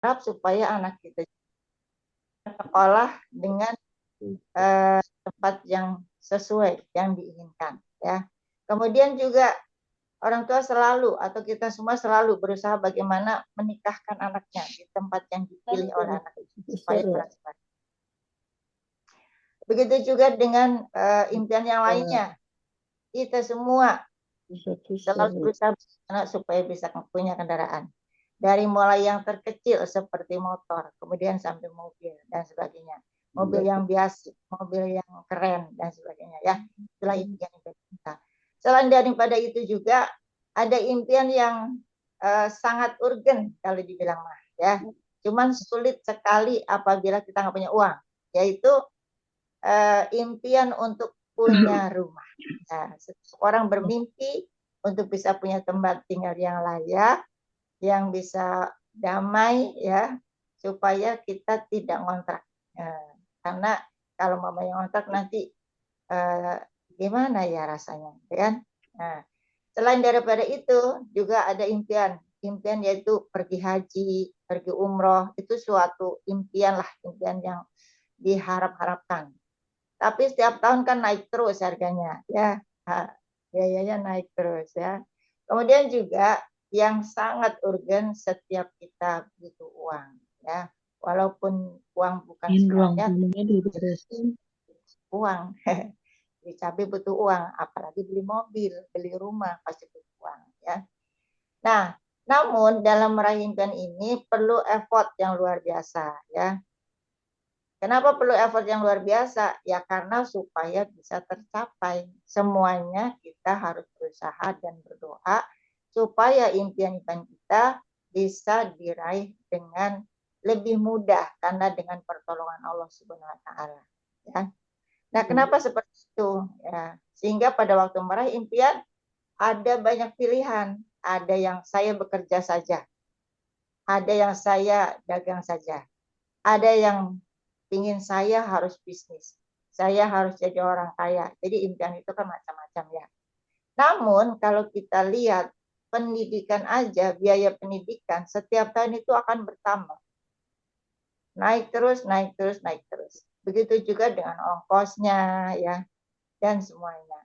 berharap supaya anak kita sekolah dengan tempat yang sesuai yang diinginkan ya. Kemudian juga orang tua selalu atau kita semua selalu berusaha bagaimana menikahkan anaknya di tempat yang dipilih oleh anak itu supaya berhasil. Begitu juga dengan impian yang lainnya. Kita semua selalu berusaha supaya bisa punya kendaraan. Dari mulai yang terkecil seperti motor, kemudian sampai mobil dan sebagainya. Mobil yang biasa, mobil yang keren dan sebagainya ya. Itulah impian kita. Selain daripada itu juga ada impian yang sangat urgen kalau dibilang mah ya. Cuman sulit sekali apabila kita nggak punya uang, yaitu impian untuk punya rumah. Nah, orang bermimpi untuk bisa punya tempat tinggal yang layak, yang bisa damai ya, supaya kita tidak ngontrak. Karena kalau mamanya ngontrak nanti gimana ya rasanya, kan? Nah, selain daripada itu juga ada impian yaitu pergi haji, pergi umroh, itu suatu impian lah, impian yang diharap-harapkan. Tapi setiap tahun kan naik terus harganya, ya, biayanya naik terus ya. Kemudian juga yang sangat urgen setiap kita butuh uang, ya. Walaupun uang bukan segalanya, uang. Cabai butuh uang, apalagi beli mobil, beli rumah pasti butuh uang, ya. Nah, namun dalam meraih impian ini perlu effort yang luar biasa, ya. Kenapa perlu effort yang luar biasa? Ya karena supaya bisa tercapai. Semuanya kita harus berusaha dan berdoa supaya impian-impian kita bisa diraih dengan lebih mudah karena dengan pertolongan Allah Subhanahu wa taala. Ya. Nah, kenapa seperti itu? Ya, sehingga pada waktu meraih impian ada banyak pilihan. Ada yang saya bekerja saja, ada yang saya dagang saja, ada yang ingin saya harus bisnis, saya harus jadi orang kaya. Jadi impian itu kan macam-macam ya. Namun kalau kita lihat pendidikan aja, biaya pendidikan setiap tahun itu akan bertambah. Naik terus, naik terus, naik terus. Begitu juga dengan ongkosnya ya dan semuanya.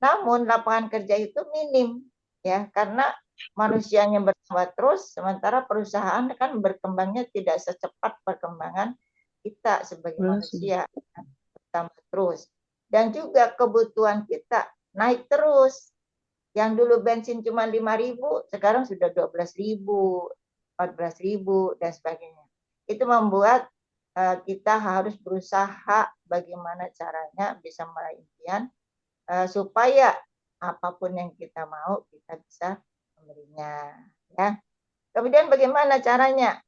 Namun lapangan kerja itu minim ya karena manusianya bertambah terus sementara perusahaan kan berkembangnya tidak secepat perkembangan kita sebagai manusia bertambah terus. Dan juga kebutuhan kita naik terus. Yang dulu bensin cuma 5.000, sekarang sudah 12.000, 14.000 dan sebagainya. Itu membuat kita harus berusaha bagaimana caranya bisa meraih impian supaya apapun yang kita mau kita bisa memberinya ya. Kemudian bagaimana caranya?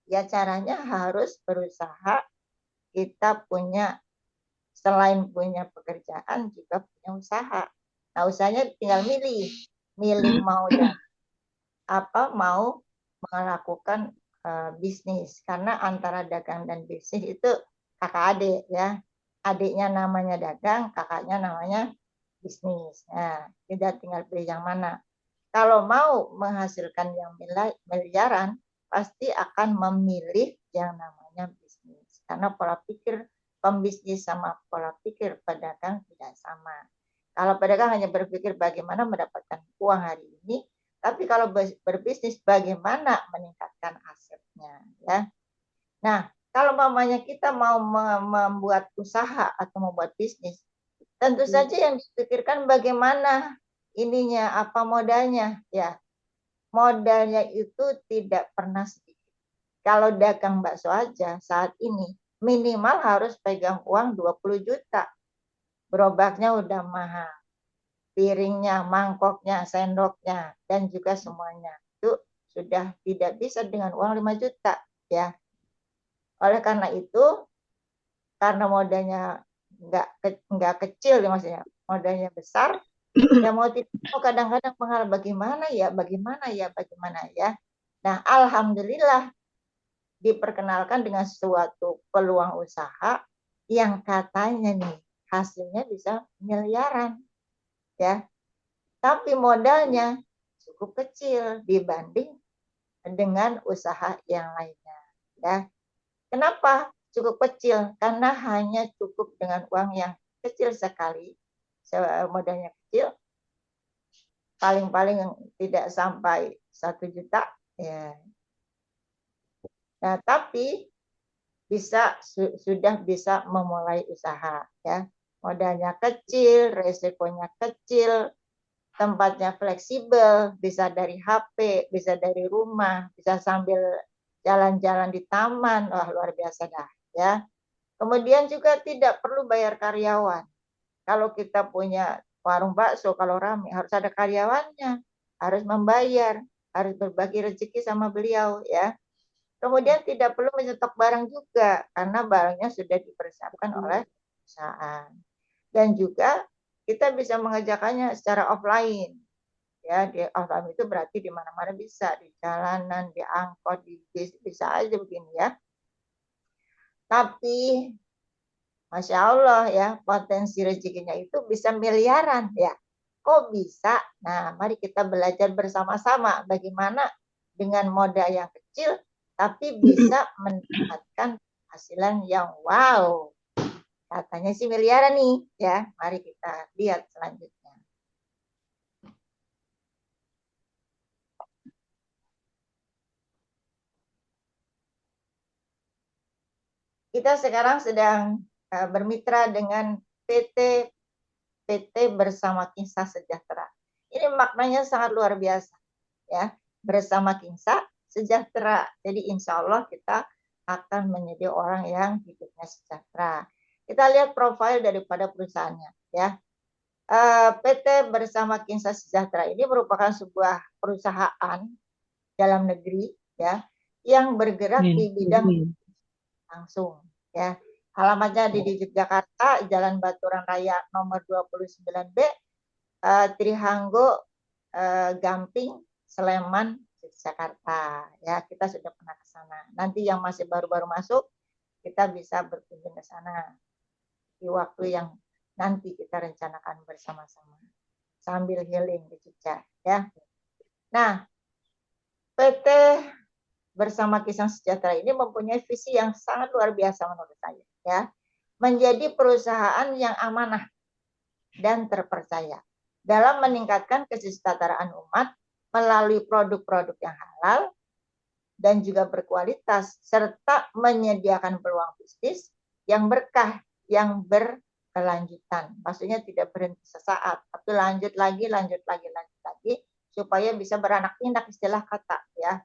Ya caranya harus berusaha kita punya selain punya pekerjaan juga punya usaha. Nah, usahanya tinggal milih mau dan mau melakukan bisnis karena antara dagang dan bisnis itu kakak adik ya. Adiknya namanya dagang, kakaknya namanya bisnis. Nah, kita tinggal pilih yang mana. Kalau mau menghasilkan yang miliaran, pasti akan memilih yang namanya bisnis. Karena pola pikir pembisnis sama pola pikir pedagang tidak sama. Kalau pedagang hanya berpikir bagaimana mendapatkan uang hari ini, tapi kalau berbisnis bagaimana meningkatkan asetnya. Ya. Nah, kalau mamanya kita mau membuat usaha atau membuat bisnis, tentu saja yang dipikirkan bagaimana ininya, apa modalnya. Ya, modalnya itu tidak pernah sedikit. Kalau dagang bakso aja saat ini, minimal harus pegang uang 20 juta. Gerobaknya udah mahal. Piringnya, mangkoknya, sendoknya, dan juga semuanya. Itu sudah tidak bisa dengan uang 5 juta. Ya, oleh karena itu, karena modalnya nggak kecil ya maksudnya, modalnya besar, ya mau tidak mau kadang-kadang mengharap bagaimana ya. Nah, alhamdulillah diperkenalkan dengan suatu peluang usaha yang katanya nih hasilnya bisa miliaran ya. Tapi modalnya cukup kecil dibanding dengan usaha yang lainnya. Ya, kenapa cukup kecil? Karena hanya cukup dengan uang yang kecil sekali, modalnya kecil, paling-paling tidak sampai 1 juta. Ya. Nah, tapi sudah bisa memulai usaha, ya. Modalnya kecil, resikonya kecil, tempatnya fleksibel, bisa dari HP, bisa dari rumah, bisa sambil jalan-jalan di taman. Wah, luar biasa dah, ya. Kemudian juga tidak perlu bayar karyawan. Kalau kita punya warung bakso, kalau ramai harus ada karyawannya, harus membayar, harus berbagi rezeki sama beliau, ya. Kemudian tidak perlu menyetok barang juga karena barangnya sudah dipersiapkan oleh perusahaan. Dan juga kita bisa mengerjakannya secara offline. Ya, di offline itu berarti di mana-mana bisa, di jalanan, di angkot, di bis, bisa aja begini ya. Tapi Masya Allah ya, potensi rezekinya itu bisa miliaran ya. Kok bisa? Nah, mari kita belajar bersama-sama bagaimana dengan modal yang kecil tapi bisa mendapatkan hasilan yang wow. Katanya sih miliaran nih ya. Mari kita lihat selanjutnya. Kita sekarang sedang bermitra dengan PT Bersama Kinsa Sejahtera. Ini maknanya sangat luar biasa ya. Bersama Kinsa Sejahtera. Jadi insya Allah kita akan menjadi orang yang hidupnya sejahtera. Kita lihat profil daripada perusahaannya ya. PT Bersama Kinsa Sejahtera ini merupakan sebuah perusahaan dalam negeri ya yang bergerak di bidang langsung ya. Alamatnya di Yogyakarta, Jalan Baturan Raya nomor 29B, Trihanggo, Gamping, Sleman, Jakarta. Ya, kita sudah pernah ke sana. Nanti yang masih baru-baru masuk, kita bisa berkunjung ke sana di waktu yang nanti kita rencanakan bersama-sama sambil healing di Jogja. Ya. Nah, PT Bersama Kisah Sejahtera ini mempunyai visi yang sangat luar biasa menurut saya, ya. Menjadi perusahaan yang amanah dan terpercaya dalam meningkatkan kesejahteraan umat melalui produk-produk yang halal dan juga berkualitas serta menyediakan peluang bisnis yang berkah, yang berkelanjutan. Maksudnya tidak berhenti sesaat, tapi lanjut lagi supaya bisa beranak pinak istilah kata, ya.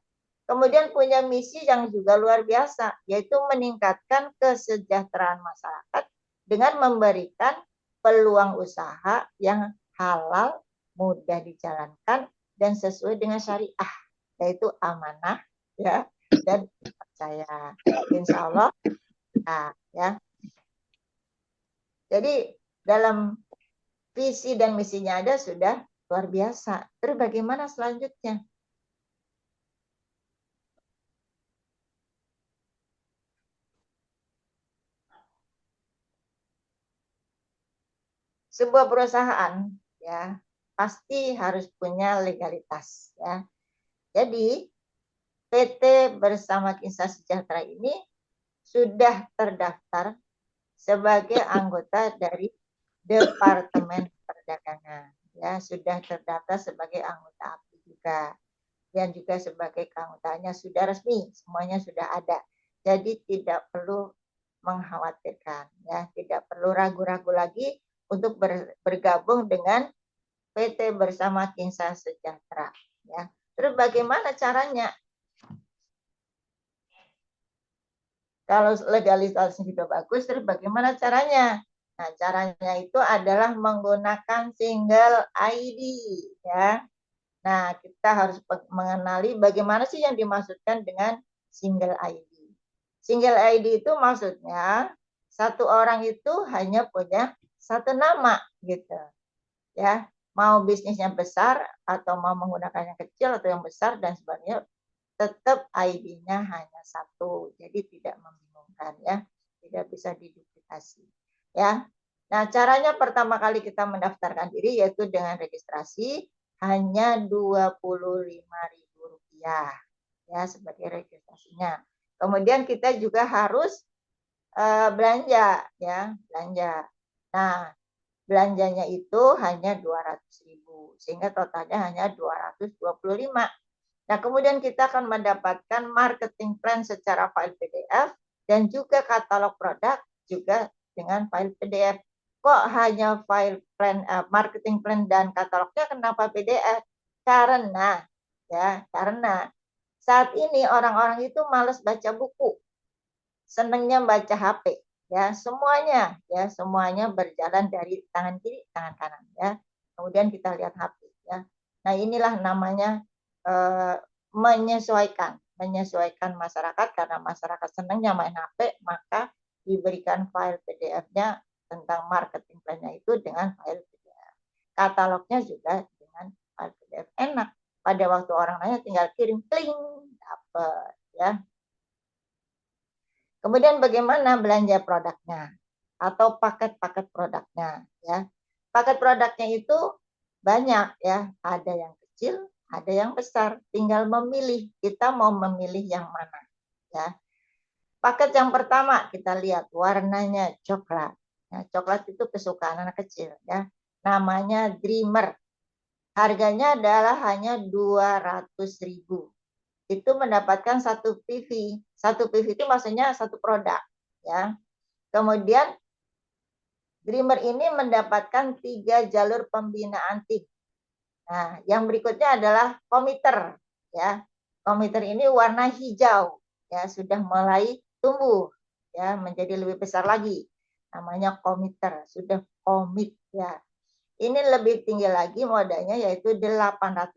Kemudian punya misi yang juga luar biasa, yaitu meningkatkan kesejahteraan masyarakat dengan memberikan peluang usaha yang halal, mudah dijalankan, dan sesuai dengan syariah, yaitu amanah ya dan percaya. Insya Allah, nah, ya. Jadi dalam visi dan misinya ada sudah luar biasa. Terus bagaimana selanjutnya? Sebuah perusahaan ya pasti harus punya legalitas ya. Jadi PT Bersama Kinsa Sejahtera ini sudah terdaftar sebagai anggota dari Departemen Perdagangan ya, sudah terdaftar sebagai anggota API juga dan juga sebagai keanggotaannya sudah resmi, semuanya sudah ada. Jadi tidak perlu mengkhawatirkan ya, tidak perlu ragu-ragu lagi untuk bergabung dengan PT Bersama Kinsa Sejahtera ya. Terus bagaimana caranya? Kalau legalitasnya sudah bagus, terus bagaimana caranya? Nah, caranya itu adalah menggunakan single ID ya. Nah, kita harus mengenali bagaimana sih yang dimaksudkan dengan single ID. Single ID itu maksudnya satu orang itu hanya punya satu nama gitu. Ya, mau bisnisnya besar atau mau menggunakan yang kecil atau yang besar dan sebagainya, tetap ID-nya hanya satu. Jadi tidak membingungkan ya, tidak bisa diduplikasi. Ya. Nah, caranya pertama kali kita mendaftarkan diri yaitu dengan registrasi hanya Rp25.000 ya sebagai registrasinya. Kemudian kita juga harus belanja ya, belanja. Nah, belanjanya itu hanya 200.000 sehingga totalnya hanya 225. Nah, kemudian kita akan mendapatkan marketing plan secara file PDF dan juga katalog produk juga dengan file PDF. Kok hanya file plan, marketing plan dan katalognya kenapa PDF? Karena saat ini orang-orang itu malas baca buku, senangnya baca HP. Semuanya berjalan dari tangan kiri tangan kanan ya. Kemudian kita lihat HP ya. Nah, inilah namanya menyesuaikan masyarakat, karena masyarakat senangnya main HP, maka diberikan file PDF-nya tentang marketing plan-nya itu dengan file PDF. Katalognya juga dengan file PDF. Enak. Pada waktu orang nanya tinggal kirim, kling, dapat ya. Kemudian bagaimana belanja produknya atau paket-paket produknya ya. Paket produknya itu banyak ya, ada yang kecil, ada yang besar. Tinggal memilih, kita mau memilih yang mana ya. Paket yang pertama kita lihat warnanya coklat. Nah, coklat itu kesukaan anak kecil ya. Namanya Dreamer. Harganya adalah hanya 200.000. Itu mendapatkan satu PV. Satu PV itu maksudnya satu produk ya. Kemudian Dreamer ini mendapatkan 3 jalur pembinaan tim. Nah, yang berikutnya adalah komiter ya. Komiter ini warna hijau ya, sudah mulai tumbuh ya menjadi lebih besar lagi. Namanya komiter, sudah komit ya. Ini lebih tinggi lagi modalnya yaitu 800.000,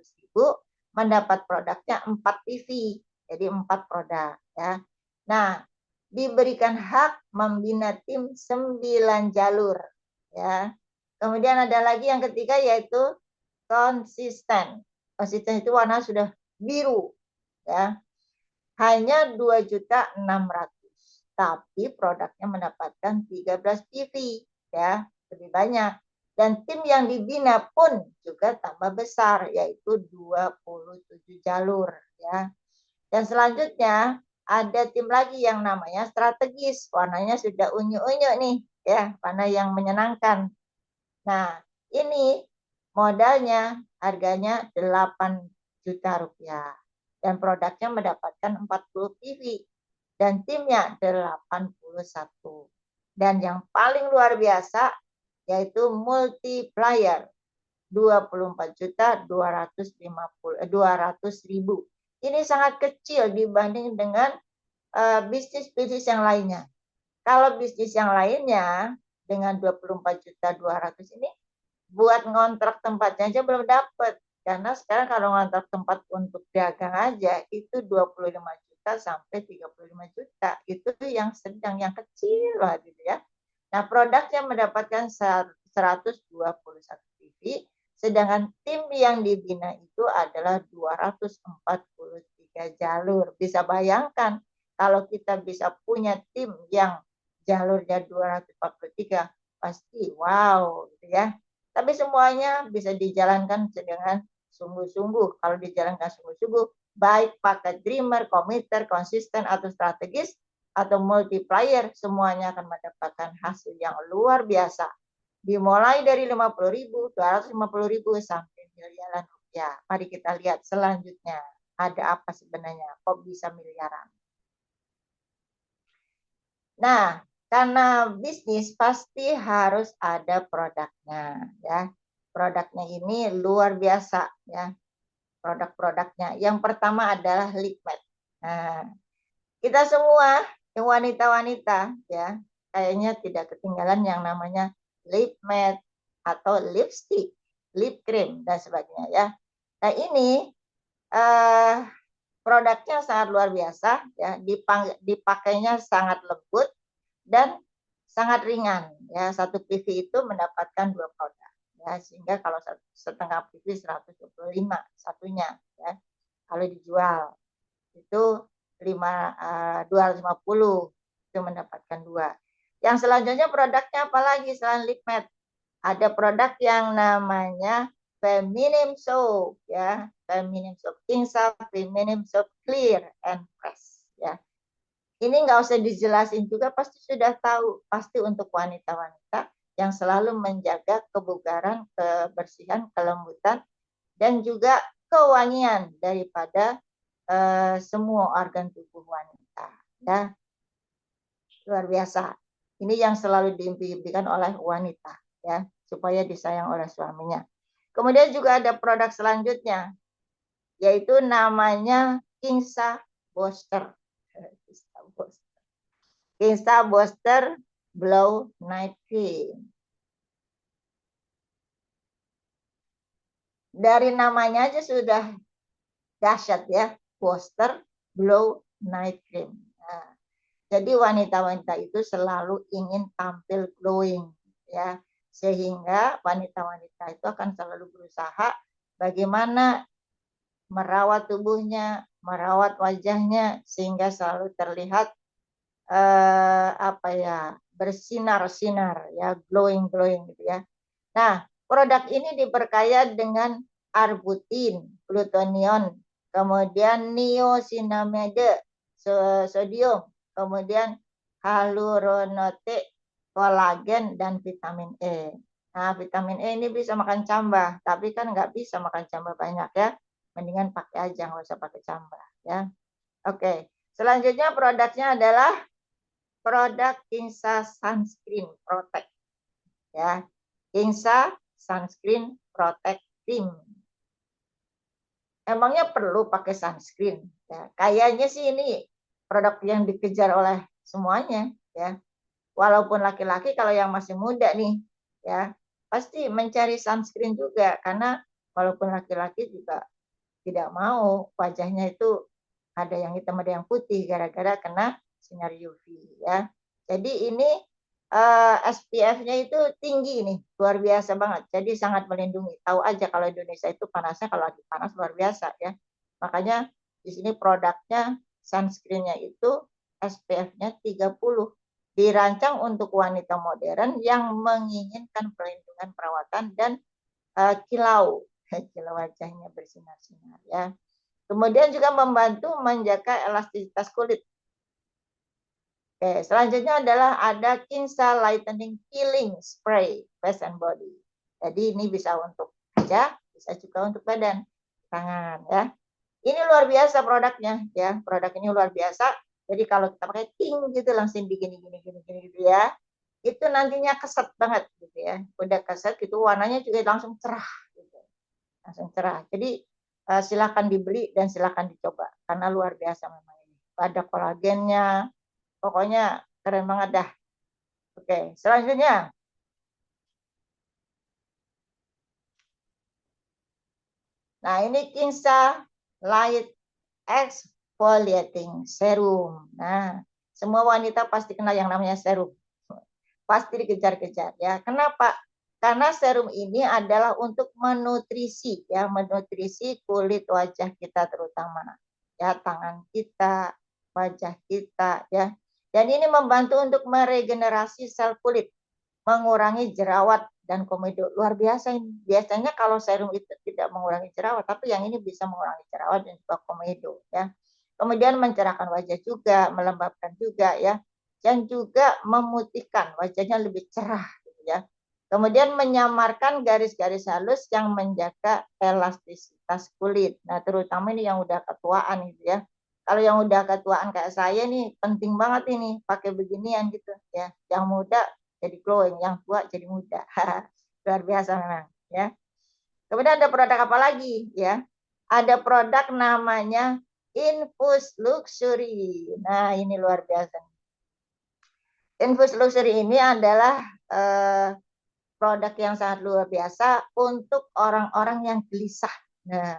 mendapat produknya 4 PV. Jadi 4 produk ya. Nah, diberikan hak membina tim 9 jalur ya. Kemudian ada lagi yang ketiga yaitu konsisten. Konsisten itu warna sudah biru ya. Hanya 2.600.000. Tapi produknya mendapatkan 13 PV ya, lebih banyak. Dan tim yang dibina pun juga tambah besar yaitu 27 jalur ya. Dan selanjutnya ada tim lagi yang namanya strategis. Warnanya sudah unyu-unyu nih ya, warna yang menyenangkan. Nah, ini modalnya harganya 8 juta rupiah. Dan produknya mendapatkan 40 PV. Dan timnya 81. Dan yang paling luar biasa yaitu multiplier 24.200.000. Ini sangat kecil dibanding dengan bisnis-bisnis yang lainnya. Kalau bisnis yang lainnya dengan 24.200.000 ini buat ngontrak tempatnya aja belum dapat. Karena sekarang kalau ngontrak tempat untuk dagang aja itu 25 juta sampai 35 juta. Itu yang sedang, yang kecil lah gitu ya. Nah, produknya mendapatkan 121 PV, sedangkan tim yang dibina itu adalah 243 jalur. Bisa bayangkan kalau kita bisa punya tim yang jalurnya 243, pasti wow gitu ya. Tapi semuanya bisa dijalankan dengan sungguh-sungguh. Kalau dijalankan sungguh-sungguh, baik pakai Dreamer, komiter, konsisten, atau strategis, atau multiplier, semuanya akan mendapatkan hasil yang luar biasa. Dimulai dari 50.000, 250.000 sampai miliaran rupiah. Mari kita lihat selanjutnya. Ada apa sebenarnya? Kok bisa miliaran? Nah, karena bisnis pasti harus ada produknya ya. Produknya ini luar biasa ya. Produk-produknya. Yang pertama adalah lip matte. Nah, kita semua yang wanita-wanita ya, kayaknya tidak ketinggalan yang namanya lip matte atau lipstick, lip cream dan sebagainya ya. Nah, ini produknya sangat luar biasa ya, dipakainya sangat lembut dan sangat ringan ya. Satu PV itu mendapatkan 2 produk ya, sehingga kalau setengah PV 125 satunya ya. Kalau dijual itu 250 itu mendapatkan 2. Yang selanjutnya produknya apalagi selain lip matte? Ada produk yang namanya feminine soap ya, feminine soap Kingsa feminine soap clear and fresh ya. Ini nggak usah dijelasin juga, pasti sudah tahu, pasti untuk wanita-wanita yang selalu menjaga kebugaran, kebersihan, kelembutan, dan juga kewangian daripada semua organ tubuh wanita. Ya, luar biasa. Ini yang selalu diimpikan oleh wanita, ya, supaya disayang oleh suaminya. Kemudian juga ada produk selanjutnya, yaitu namanya Kingsa Booster. Kingsa Booster Blow Night Cream. Dari namanya aja sudah dahsyat ya, Booster Blow Night Cream. Nah, jadi wanita-wanita itu selalu ingin tampil glowing ya, sehingga wanita-wanita itu akan selalu berusaha bagaimana merawat tubuhnya, merawat wajahnya sehingga selalu terlihat bersinar-sinar ya, glowing gitu ya. Nah, produk ini diperkaya dengan arbutin, plutonium, kemudian niacinamide, sodium, kemudian hyaluronoate, kolagen, dan vitamin E. Nah, vitamin E ini bisa makan cambah, tapi kan nggak bisa makan cambah banyak ya. Mendingan pakai aja, nggak usah pakai cambah ya. Oke, selanjutnya produknya adalah produk Kingsa Sunscreen Protect ya. Kingsa Sunscreen Protect Cream. Emangnya perlu pakai sunscreen? Ya, kayaknya sih ini produk yang dikejar oleh semuanya ya. Walaupun laki-laki kalau yang masih muda nih ya, pasti mencari sunscreen juga karena walaupun laki-laki juga tidak mau wajahnya itu ada yang hitam ada yang putih gara-gara kena sinar UV ya. Jadi ini SPF-nya itu tinggi nih, luar biasa banget. Jadi sangat melindungi. Tahu aja kalau Indonesia itu panasnya kalau lagi panas luar biasa ya. Makanya di sini produknya sunscreen-nya itu SPF-nya 30. Dirancang untuk wanita modern yang menginginkan perlindungan perawatan dan kilau wajahnya bersinar-sinar ya. Kemudian juga membantu menjaga elastisitas kulit. Oke, selanjutnya adalah ada Kingsa Lightening Peeling Spray Face and Body. Jadi ini bisa untuk wajah, bisa juga untuk badan, tangan ya. Ini luar biasa produknya ya. Produk ini luar biasa. Jadi kalau kita pakai ting gitu langsung gini gitu ya. Itu nantinya keset banget gitu ya. Udah keset gitu warnanya juga langsung cerah gitu. Langsung cerah. Jadi silakan dibeli dan silakan dicoba karena luar biasa memang ini. Ada kolagennya, pokoknya keren banget dah. Oke, selanjutnya. Nah, ini Kingsa Light Exfoliating Serum. Nah, semua wanita pasti kenal yang namanya serum. Pasti dikejar-kejar ya. Kenapa? Karena serum ini adalah untuk menutrisi ya, menutrisi kulit wajah kita terutama ya, tangan kita, wajah kita ya. Dan ini membantu untuk meregenerasi sel kulit, mengurangi jerawat dan komedo. Luar biasa ini. Biasanya kalau serum itu tidak mengurangi jerawat, tapi yang ini bisa mengurangi jerawat dan juga komedo ya. Kemudian mencerahkan wajah juga, melembabkan juga ya. Dan juga memutihkan, wajahnya lebih cerah gitu ya. Kemudian menyamarkan garis-garis halus yang menjaga elastisitas kulit. Nah, terutama ini yang udah ketuaan gitu ya. Kalau yang udah ketuaan kayak saya nih, penting banget ini pakai beginian gitu ya. Yang muda jadi glowing, yang tua jadi muda. Luar biasa memang ya. Kemudian ada produk apa lagi ya? Ada produk namanya Infus Luxury. Nah, ini luar biasa. Infus Luxury ini adalah produk yang sangat luar biasa untuk orang-orang yang gelisah. Nah,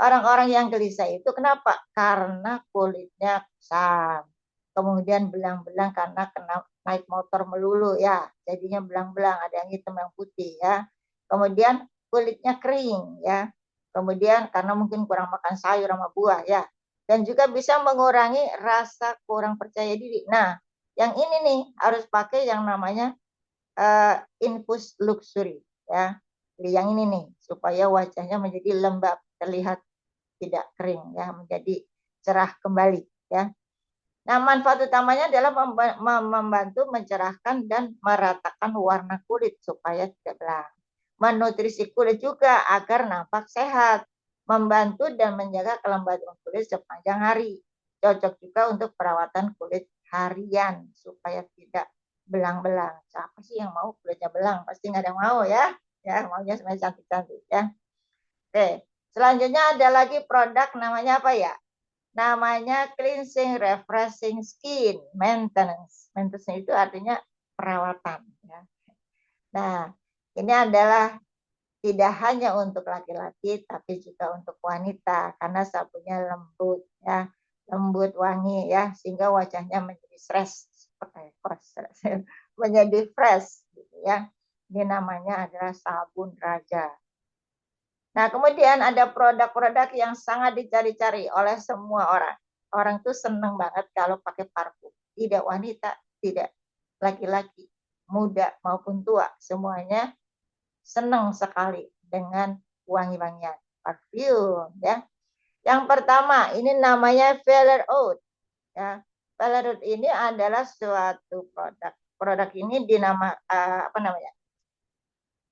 orang-orang yang gelisah itu kenapa? Karena kulitnya kusam. Kemudian belang-belang karena kena naik motor melulu ya. Jadinya belang-belang, ada yang hitam yang putih ya. Kemudian kulitnya kering ya. Kemudian karena mungkin kurang makan sayur sama buah ya. Dan juga bisa mengurangi rasa kurang percaya diri. Nah, yang ini nih harus pakai yang namanya Infus Luxury ya. Pilih yang ini nih, supaya wajahnya menjadi lembab, terlihat tidak kering ya, menjadi cerah kembali ya. Nah, manfaat utamanya adalah membantu mencerahkan dan meratakan warna kulit supaya tidak belang. Menutrisi kulit juga agar nampak sehat. Membantu dan menjaga kelembaban kulit sepanjang hari. Cocok juga untuk perawatan kulit harian supaya tidak belang-belang. Siapa sih yang mau kulitnya belang? Pasti nggak ada yang mau ya. Ya, maunya semuanya cantik-cantik ya. Oke, selanjutnya ada lagi produk namanya apa ya? Namanya cleansing refreshing skin maintenance. Maintenance itu artinya perawatan ya. Nah, ini adalah tidak hanya untuk laki-laki tapi juga untuk wanita karena sabunnya lembut ya, lembut wangi ya sehingga wajahnya menjadi fresh, menjadi fresh gitu ya. Ini namanya adalah sabun raja. Nah, kemudian ada produk-produk yang sangat dicari-cari oleh semua orang. Orang tuh seneng banget kalau pakai parfum. Tidak wanita, tidak laki-laki, muda maupun tua, semuanya senang sekali dengan wangi-wangian parfum ya. Yang pertama, ini namanya Feather Oud ya. Feather Oud ini adalah suatu produk. Produk ini dinama apa namanya?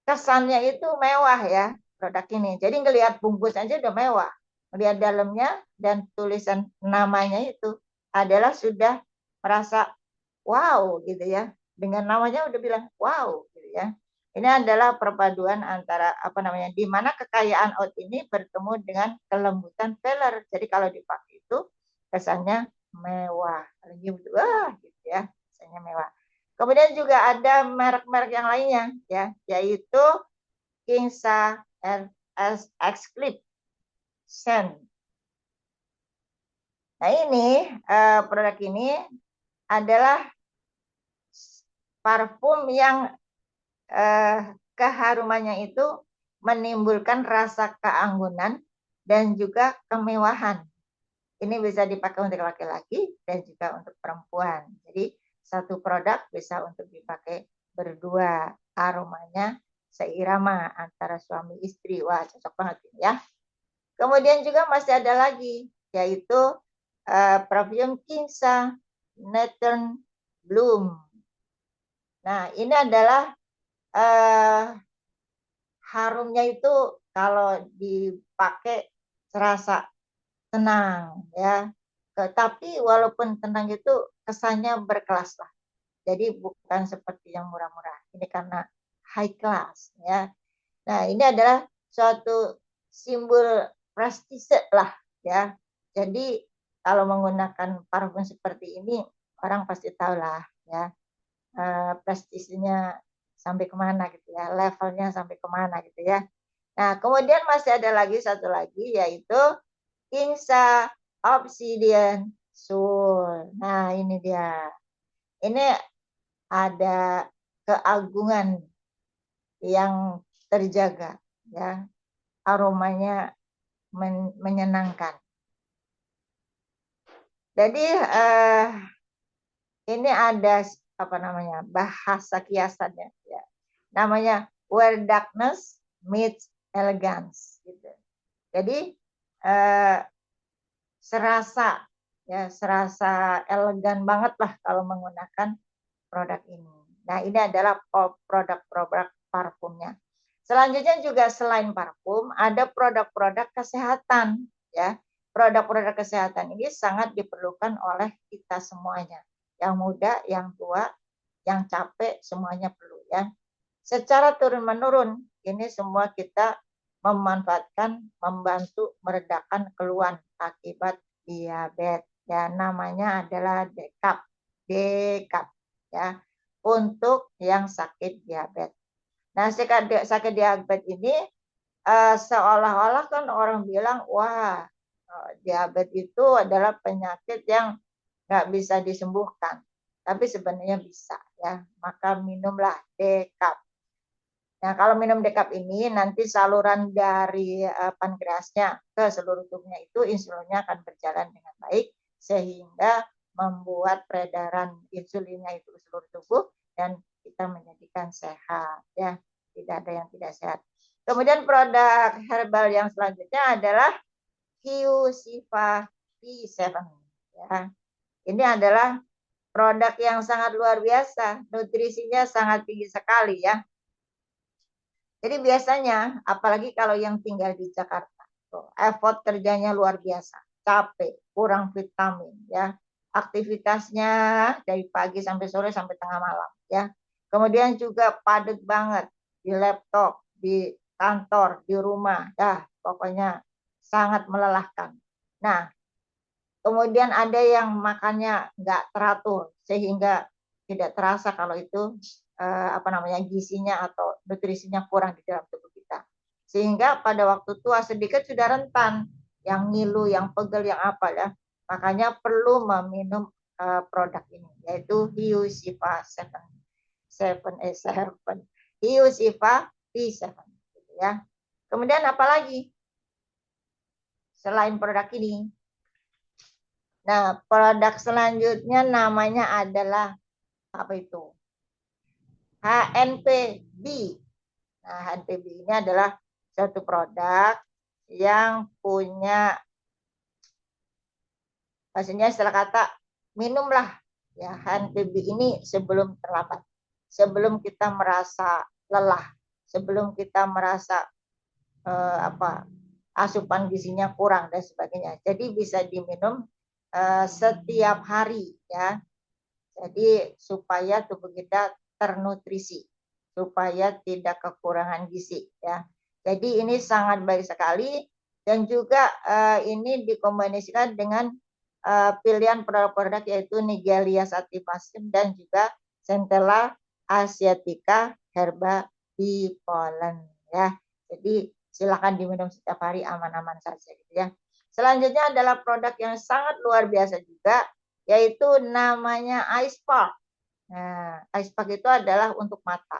Kesannya itu mewah ya produk ini. Jadi ngelihat bungkus aja udah mewah. Lihat dalamnya dan tulisan namanya itu adalah sudah merasa wow gitu ya. Dengan namanya udah bilang wow gitu ya. Ini adalah perpaduan antara apa namanya, di mana kekayaan oat ini bertemu dengan kelembutan feather. Jadi kalau dipakai itu kesannya mewah, wah gitu ya, kesannya mewah. Kemudian juga ada merek-merek yang lainnya ya, yaitu Kingsa Exclip Scent. Nah ini produk ini adalah parfum yang keharumannya itu menimbulkan rasa keanggunan dan juga kemewahan. Ini bisa dipakai untuk laki-laki dan juga untuk perempuan. Jadi satu produk bisa untuk dipakai berdua, aromanya seirama antara suami istri. Wah, cocok banget ya. Kemudian juga masih ada lagi, yaitu perfume Kingsa Northern Bloom. Nah, ini adalah harumnya itu kalau dipakai terasa tenang ya. Tapi walaupun tenang itu kesannya berkelas lah. Jadi bukan seperti yang murah-murah. Ini karena high class ya. Nah, ini adalah suatu simbol prestise lah ya. Jadi kalau menggunakan parfum seperti ini orang pasti tahu lah ya, prestisnya sampai kemana gitu ya, levelnya sampai kemana gitu ya. Nah, kemudian masih ada lagi satu lagi yaitu Kingsa Obsidian Soul. Nah, ini dia. Ini ada keagungan yang terjaga ya. Aromanya menyenangkan. Jadi ini ada apa namanya? Bahasa kiasannya ya. Namanya Where Darkness Meets Elegance gitu. Jadi serasa ya, serasa elegan banget lah kalau menggunakan produk ini. Nah, ini adalah produk-produk parfumnya. Selanjutnya juga selain parfum, ada produk-produk kesehatan ya. Produk-produk kesehatan ini sangat diperlukan oleh kita semuanya. Yang muda, yang tua, yang capek, semuanya perlu ya. Secara turun-menurun, ini semua kita memanfaatkan, membantu meredakan keluhan akibat diabetes. Ya, namanya adalah dekap ya, untuk yang sakit diabetes. Nah, sakit diabetes ini seolah-olah kan orang bilang, wah, diabetes itu adalah penyakit yang nggak bisa disembuhkan. Tapi sebenarnya bisa ya. Maka minumlah dekap. Nah, kalau minum dekap ini nanti saluran dari pankreasnya ke seluruh tubuhnya itu insulinnya akan berjalan dengan baik sehingga membuat peredaran insulinnya itu ke seluruh tubuh dan kita menjadikan sehat ya, tidak ada yang tidak sehat. Kemudian produk herbal yang selanjutnya adalah Hiu Shifa P7. Ya. Ini adalah produk yang sangat luar biasa, nutrisinya sangat tinggi sekali ya. Jadi biasanya, apalagi kalau yang tinggal di Jakarta, effort kerjanya luar biasa, capek, kurang vitamin ya. Aktivitasnya dari pagi sampai sore sampai tengah malam ya. Kemudian juga padat banget di laptop, di kantor, di rumah, ya pokoknya sangat melelahkan. Nah, kemudian ada yang makannya nggak teratur sehingga tidak terasa kalau itu apa namanya gizinya atau nutrisinya kurang di dalam tubuh kita. Sehingga pada waktu tua sedikit sudah rentan, yang ngilu, yang pegel, yang apa ya. Makanya perlu meminum produk ini yaitu Hiu Shifa 7. Hiu Shifa P7 gitu ya. Kemudian apalagi selain produk ini? Nah, produk selanjutnya namanya adalah apa itu? HNPB. Nah, HNPB ini adalah satu produk yang punya, maksudnya istilah kata minumlah ya HNPB ini sebelum terlambat, sebelum kita merasa lelah, sebelum kita merasa apa asupan gizinya kurang dan sebagainya. Jadi bisa diminum setiap hari ya. Jadi supaya tubuh kita ternutrisi, supaya tidak kekurangan gizi ya. Jadi ini sangat baik sekali dan juga ini dikombinasikan dengan pilihan produk-produk yaitu Nigelia sativum dan juga Centella asiatica herba pollen ya. Jadi silakan diminum setiap hari aman-aman saja gitu ya. Selanjutnya adalah produk yang sangat luar biasa juga yaitu namanya Ice Pack. Nah, Ice Pack itu adalah untuk mata.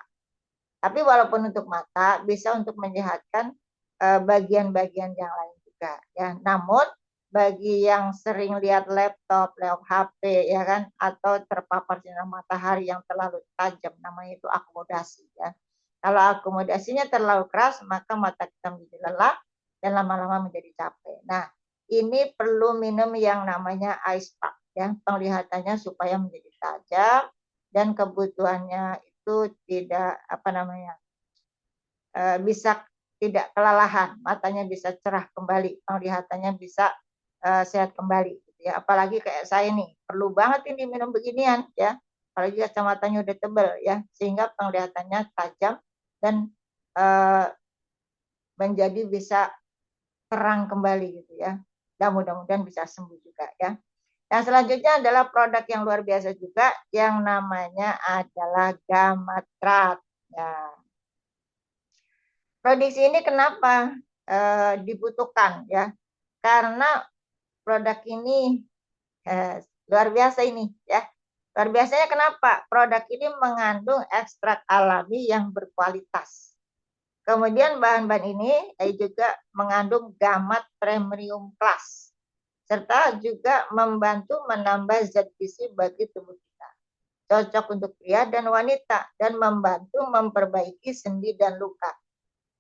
Tapi walaupun untuk mata bisa untuk menyehatkan bagian-bagian yang lain juga ya. Namun bagi yang sering lihat laptop, HP ya kan atau terpapar sinar matahari yang terlalu tajam namanya itu akomodasi ya. Kalau akomodasinya terlalu keras maka mata kita menjadi lelah dan lama-lama menjadi capek. Nah, ini perlu minum yang namanya Ice Pack ya, penglihatannya supaya menjadi tajam dan kebutuhannya itu tidak apa namanya bisa tidak kelelahan, matanya bisa cerah kembali, penglihatannya bisa sehat kembali. Gitu ya. Apalagi kayak saya nih, perlu banget ini minum beginian ya, apalagi kacamatanya udah tebel ya, sehingga penglihatannya tajam dan menjadi bisa terang kembali gitu ya. Dan mudah-mudahan bisa sembuh juga ya. Yang selanjutnya adalah produk yang luar biasa juga yang namanya adalah Gamatrat. Ya. Produksi ini kenapa dibutuhkan ya? Karena produk ini luar biasa ini ya. Luar biasanya kenapa? Produk ini mengandung ekstrak alami yang berkualitas. Kemudian bahan-bahan ini juga mengandung gamat premium plus serta juga membantu menambah zat gizi bagi tubuh kita. Cocok untuk pria dan wanita dan membantu memperbaiki sendi dan luka.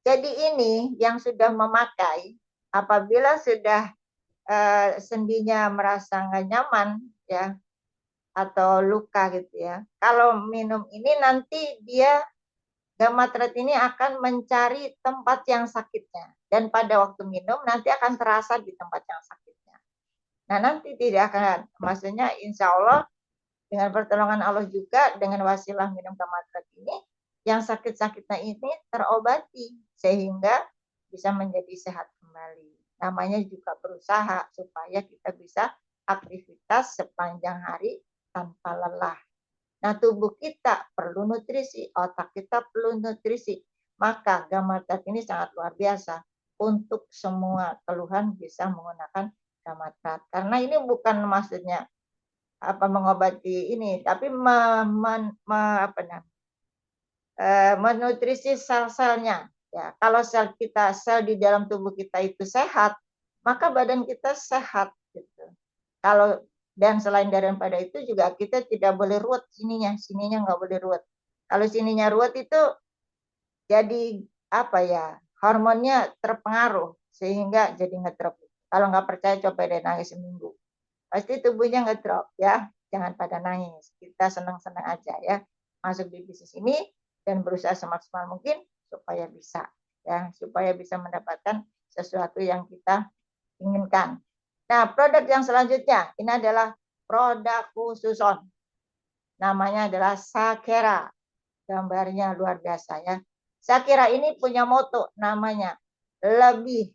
Jadi ini yang sudah memakai apabila sudah sendinya merasa nggak nyaman ya atau luka gitu ya. Kalau minum ini nanti dia gamatret ini akan mencari tempat yang sakitnya dan pada waktu minum nanti akan terasa di tempat yang sakitnya. Nah nanti tidak akan, maksudnya insya Allah dengan pertolongan Allah juga dengan wasilah minum gamatret ini yang sakit-sakitnya ini terobati sehingga bisa menjadi sehat kembali. Namanya juga berusaha supaya kita bisa aktivitas sepanjang hari tanpa lelah. Nah, tubuh kita perlu nutrisi, otak kita perlu nutrisi. Maka gamatrat ini sangat luar biasa. Untuk semua keluhan bisa menggunakan gamatrat. Karena ini bukan maksudnya apa mengobati ini, tapi menutrisi sel-selnya. Ya, kalau sel kita, sel di dalam tubuh kita itu sehat, maka badan kita sehat. Gitu. Kalau dan selain daripada itu juga kita tidak boleh ruwet sininya nggak boleh ruwet. Kalau sininya ruwet itu jadi apa ya? hormonnya terpengaruh sehingga jadi ngedrop. Kalau nggak percaya coba deh nangis seminggu. Pasti tubuhnya ngedrop ya. Jangan pada nangis. Kita senang-senang aja ya. Masuk di bisnis ini dan berusaha semaksimal mungkin supaya bisa ya, supaya bisa mendapatkan sesuatu yang kita inginkan. Nah, produk yang selanjutnya ini adalah produk khusus on. Namanya adalah Sakera. Gambarnya luar biasa ya. Sakera ini punya moto namanya lebih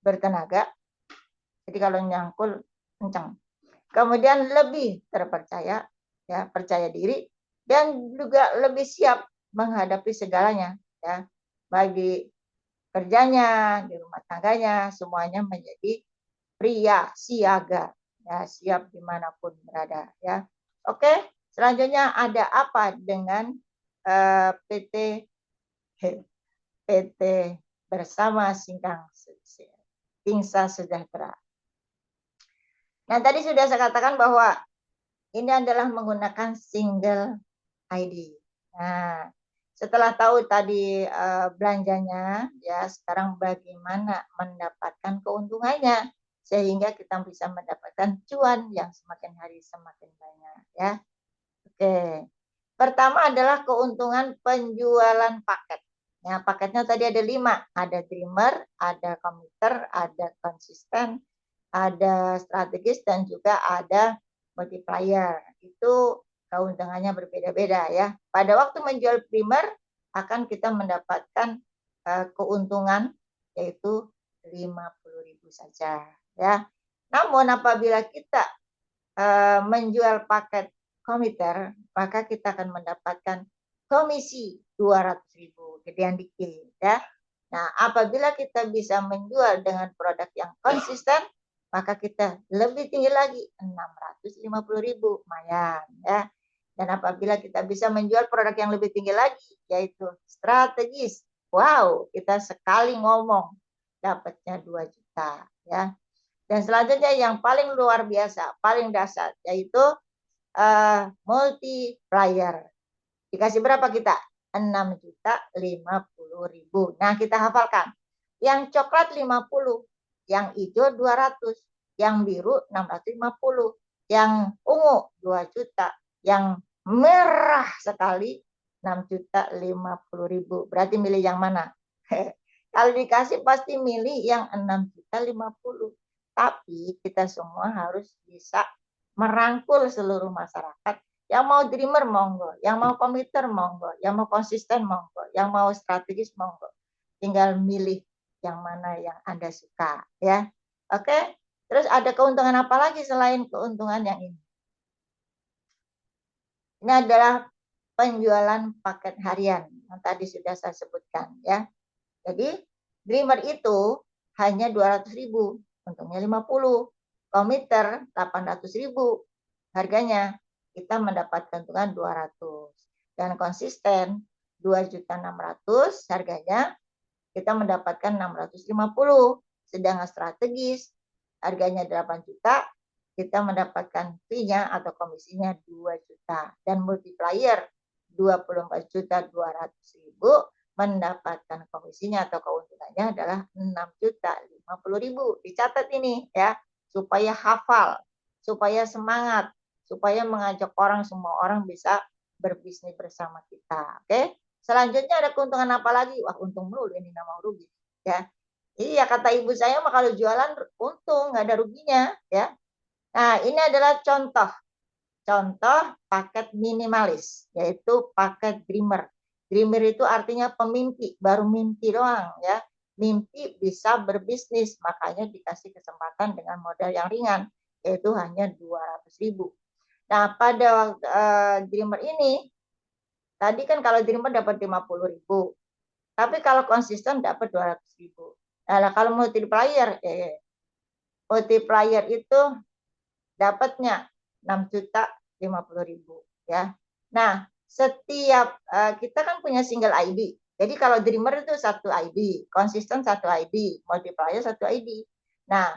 bertenaga. Jadi kalau nyangkul kencang. Kemudian lebih terpercaya, ya, percaya diri dan juga lebih siap menghadapi segalanya ya. Baik di kerjanya, di rumah tangganya, semuanya menjadi pria siaga ya, siap dimanapun berada ya. Oke, selanjutnya ada apa dengan PT PT Bersama Singsa Sejahtera. Nah, tadi sudah saya katakan bahwa ini adalah menggunakan single ID. Nah, setelah tahu tadi belanjanya, ya sekarang bagaimana mendapatkan keuntungannya sehingga kita bisa mendapatkan cuan yang semakin hari semakin banyak ya. Oke. Pertama adalah keuntungan penjualan paket. Ya, paketnya tadi ada 5. Ada dreamer, ada commuter, ada konsisten, ada strategis, dan juga ada multiplier. Itu keuntungannya berbeda-beda ya. Pada waktu menjual primer akan kita mendapatkan keuntungan yaitu 50.000 saja ya. Namun apabila kita menjual paket komiter, maka kita akan mendapatkan komisi 200.000, gedean dikit ya. Nah, apabila kita bisa menjual dengan produk yang konsisten, maka kita lebih tinggi lagi, 650.000, lumayan ya. Dan apabila kita bisa menjual produk yang lebih tinggi lagi, yaitu strategis, wow, kita sekali ngomong dapatnya 2 juta ya. Dan selanjutnya yang paling luar biasa, paling dasar, yaitu multiplier. Dikasih berapa kita? 6.050.000. Nah, kita hafalkan. Yang coklat 50, yang hijau 200, yang biru 650, yang ungu 2 juta, yang merah sekali 6.050.000. Berarti milih yang mana? Kalau dikasih pasti milih yang 6.050. Tapi kita semua harus bisa merangkul seluruh masyarakat. Yang mau dreamer monggo, yang mau komiter monggo, yang mau konsisten monggo, yang mau strategis monggo. Tinggal milih yang mana yang Anda suka ya. Oke? Terus ada keuntungan apa lagi selain keuntungan yang ini? Ini adalah penjualan paket harian yang tadi sudah saya sebutkan ya. Jadi dreamer itu hanya 200.000, untungnya 50. Komiter 800.000 harganya, kita mendapat keuntungan 200. Dan konsisten 2.600.000 harganya, kita mendapatkan 650. Sedangkan strategis harganya 8 juta, kita mendapatkan fee-nya atau komisinya 2 juta. Dan multiplier 24.200.000 mendapatkan komisinya atau keuntungannya adalah 6.050.000. Dicatat ini ya, supaya hafal, supaya semangat, supaya mengajak orang, semua orang bisa berbisnis bersama kita. Oke? Selanjutnya ada keuntungan apa lagi? Wah, untung melulu ini, nggak mau rugi ya. Iya, kata ibu saya mah kalau jualan untung, nggak ada ruginya ya. Nah, ini adalah contoh paket minimalis, yaitu paket dreamer. Dreamer itu artinya pemimpi, baru mimpi doang ya. Mimpi bisa berbisnis, makanya dikasih kesempatan dengan modal yang ringan, yaitu hanya 200.000. Nah, pada dreamer ini, tadi kan kalau dreamer dapat 50.000, tapi kalau konsisten dapat 200.000. Nah, kalau multiplier itu dapatnya 6.050.000 ya. Nah, setiap kita kan punya single ID. Jadi kalau dreamer itu satu ID, konsisten satu ID, multiplier satu ID. Nah,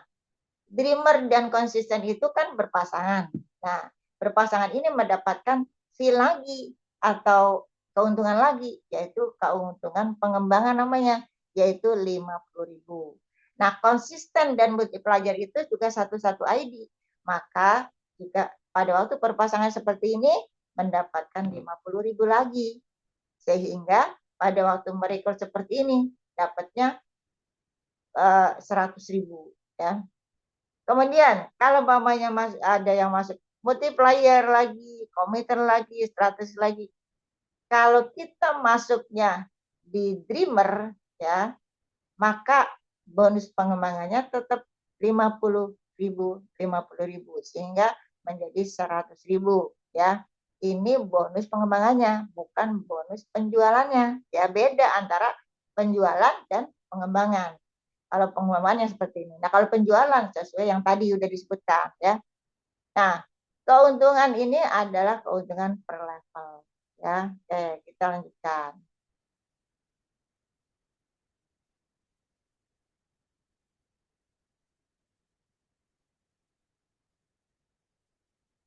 dreamer dan konsisten itu kan berpasangan. Nah, berpasangan ini mendapatkan fee lagi atau keuntungan lagi, yaitu keuntungan pengembangan namanya, yaitu 50.000. Nah, konsisten dan multiplier itu juga satu-satu ID. Maka jika pada waktu perpasangan seperti ini mendapatkan 50.000 lagi. Sehingga pada waktu merekrut seperti ini dapatnya 100.000 ya. Kemudian kalau mamanya ada yang masuk multiplier lagi, committer lagi, strategi lagi. Kalau kita masuknya di dreamer ya, maka bonus pengembangannya tetap 50.000 sehingga menjadi 100.000 ya. Ini bonus pengembangannya, bukan bonus penjualannya. Ya, beda antara penjualan dan pengembangan. Kalau pengembangannya seperti ini. Nah, kalau penjualan sesuai yang tadi sudah disebutkan ya. Nah, keuntungan ini adalah keuntungan per level ya. Oke, kita lanjutkan.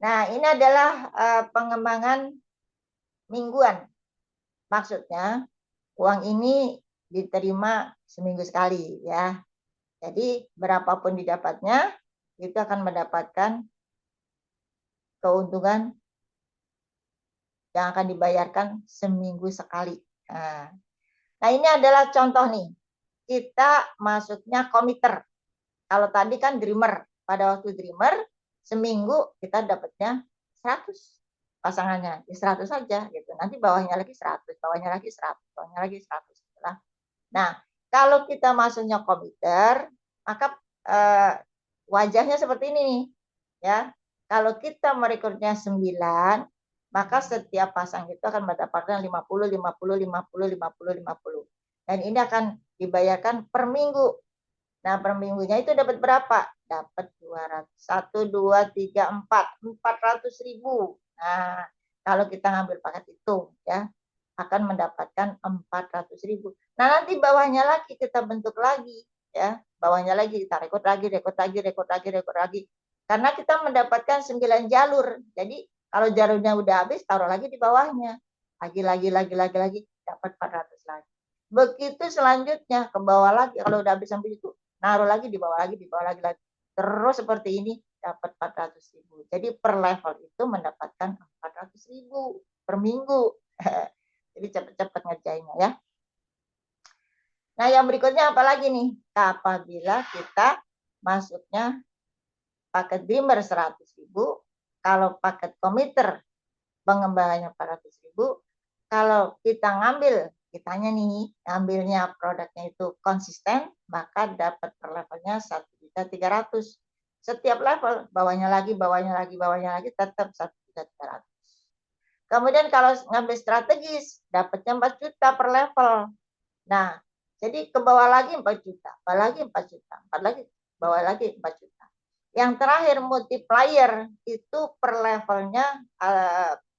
Nah, ini adalah pengembangan mingguan. Maksudnya, uang ini diterima seminggu sekali ya. Jadi, berapapun didapatnya, itu akan mendapatkan keuntungan yang akan dibayarkan seminggu sekali. Nah, ini adalah contoh nih. Kita masuknya komiter. Kalau tadi kan dreamer. Pada waktu dreamer, seminggu kita dapatnya 100 pasangannya. 100 saja gitu. Nanti bawahnya lagi 100, bawahnya lagi 100, bawahnya lagi 100. Nah, kalau kita masuknya komiter, maka wajahnya seperti ini nih. Ya. Kalau kita merekrutnya 9, maka setiap pasang itu akan mendapatkan 50, 50, 50, 50, 50. Dan ini akan dibayarkan per minggu. Nah, per minggunya itu dapat berapa? Dapat 200. 1, 2, 3, 4. 400.000. Nah, kalau kita ngambil paket itu, ya, akan mendapatkan 400.000. Nah, nanti bawahnya lagi kita bentuk lagi. Ya, bawahnya lagi kita rekrut lagi, rekrut lagi, rekrut lagi, rekrut lagi. Karena kita mendapatkan 9 jalur. Jadi, kalau jalurnya udah habis, taruh lagi di bawahnya. Lagi, dapat 400 lagi. Begitu selanjutnya, ke bawah lagi. Kalau udah habis sampai itu, naruh lagi, di bawah lagi, di bawah lagi. Terus seperti ini, dapat 400.000. Jadi per level itu mendapatkan 400.000 per minggu. Jadi cepat-cepat ngerjainnya ya. Nah, yang berikutnya apa lagi nih? Apabila kita masuknya paket dreamer 100.000, kalau paket komiter pengembangannya 400.000, kalau kita kitanya nih, ngambilnya produknya itu konsisten, maka dapat per levelnya 1.300.000. Setiap level, bawahnya lagi, tetap 1.300.000. Kemudian kalau ngambil strategis, dapatnya 4 juta per level. Nah, jadi ke bawah lagi 4 juta, bawah lagi 4 juta, 4 lagi, bawah lagi 4 juta. Yang terakhir multiplier itu per levelnya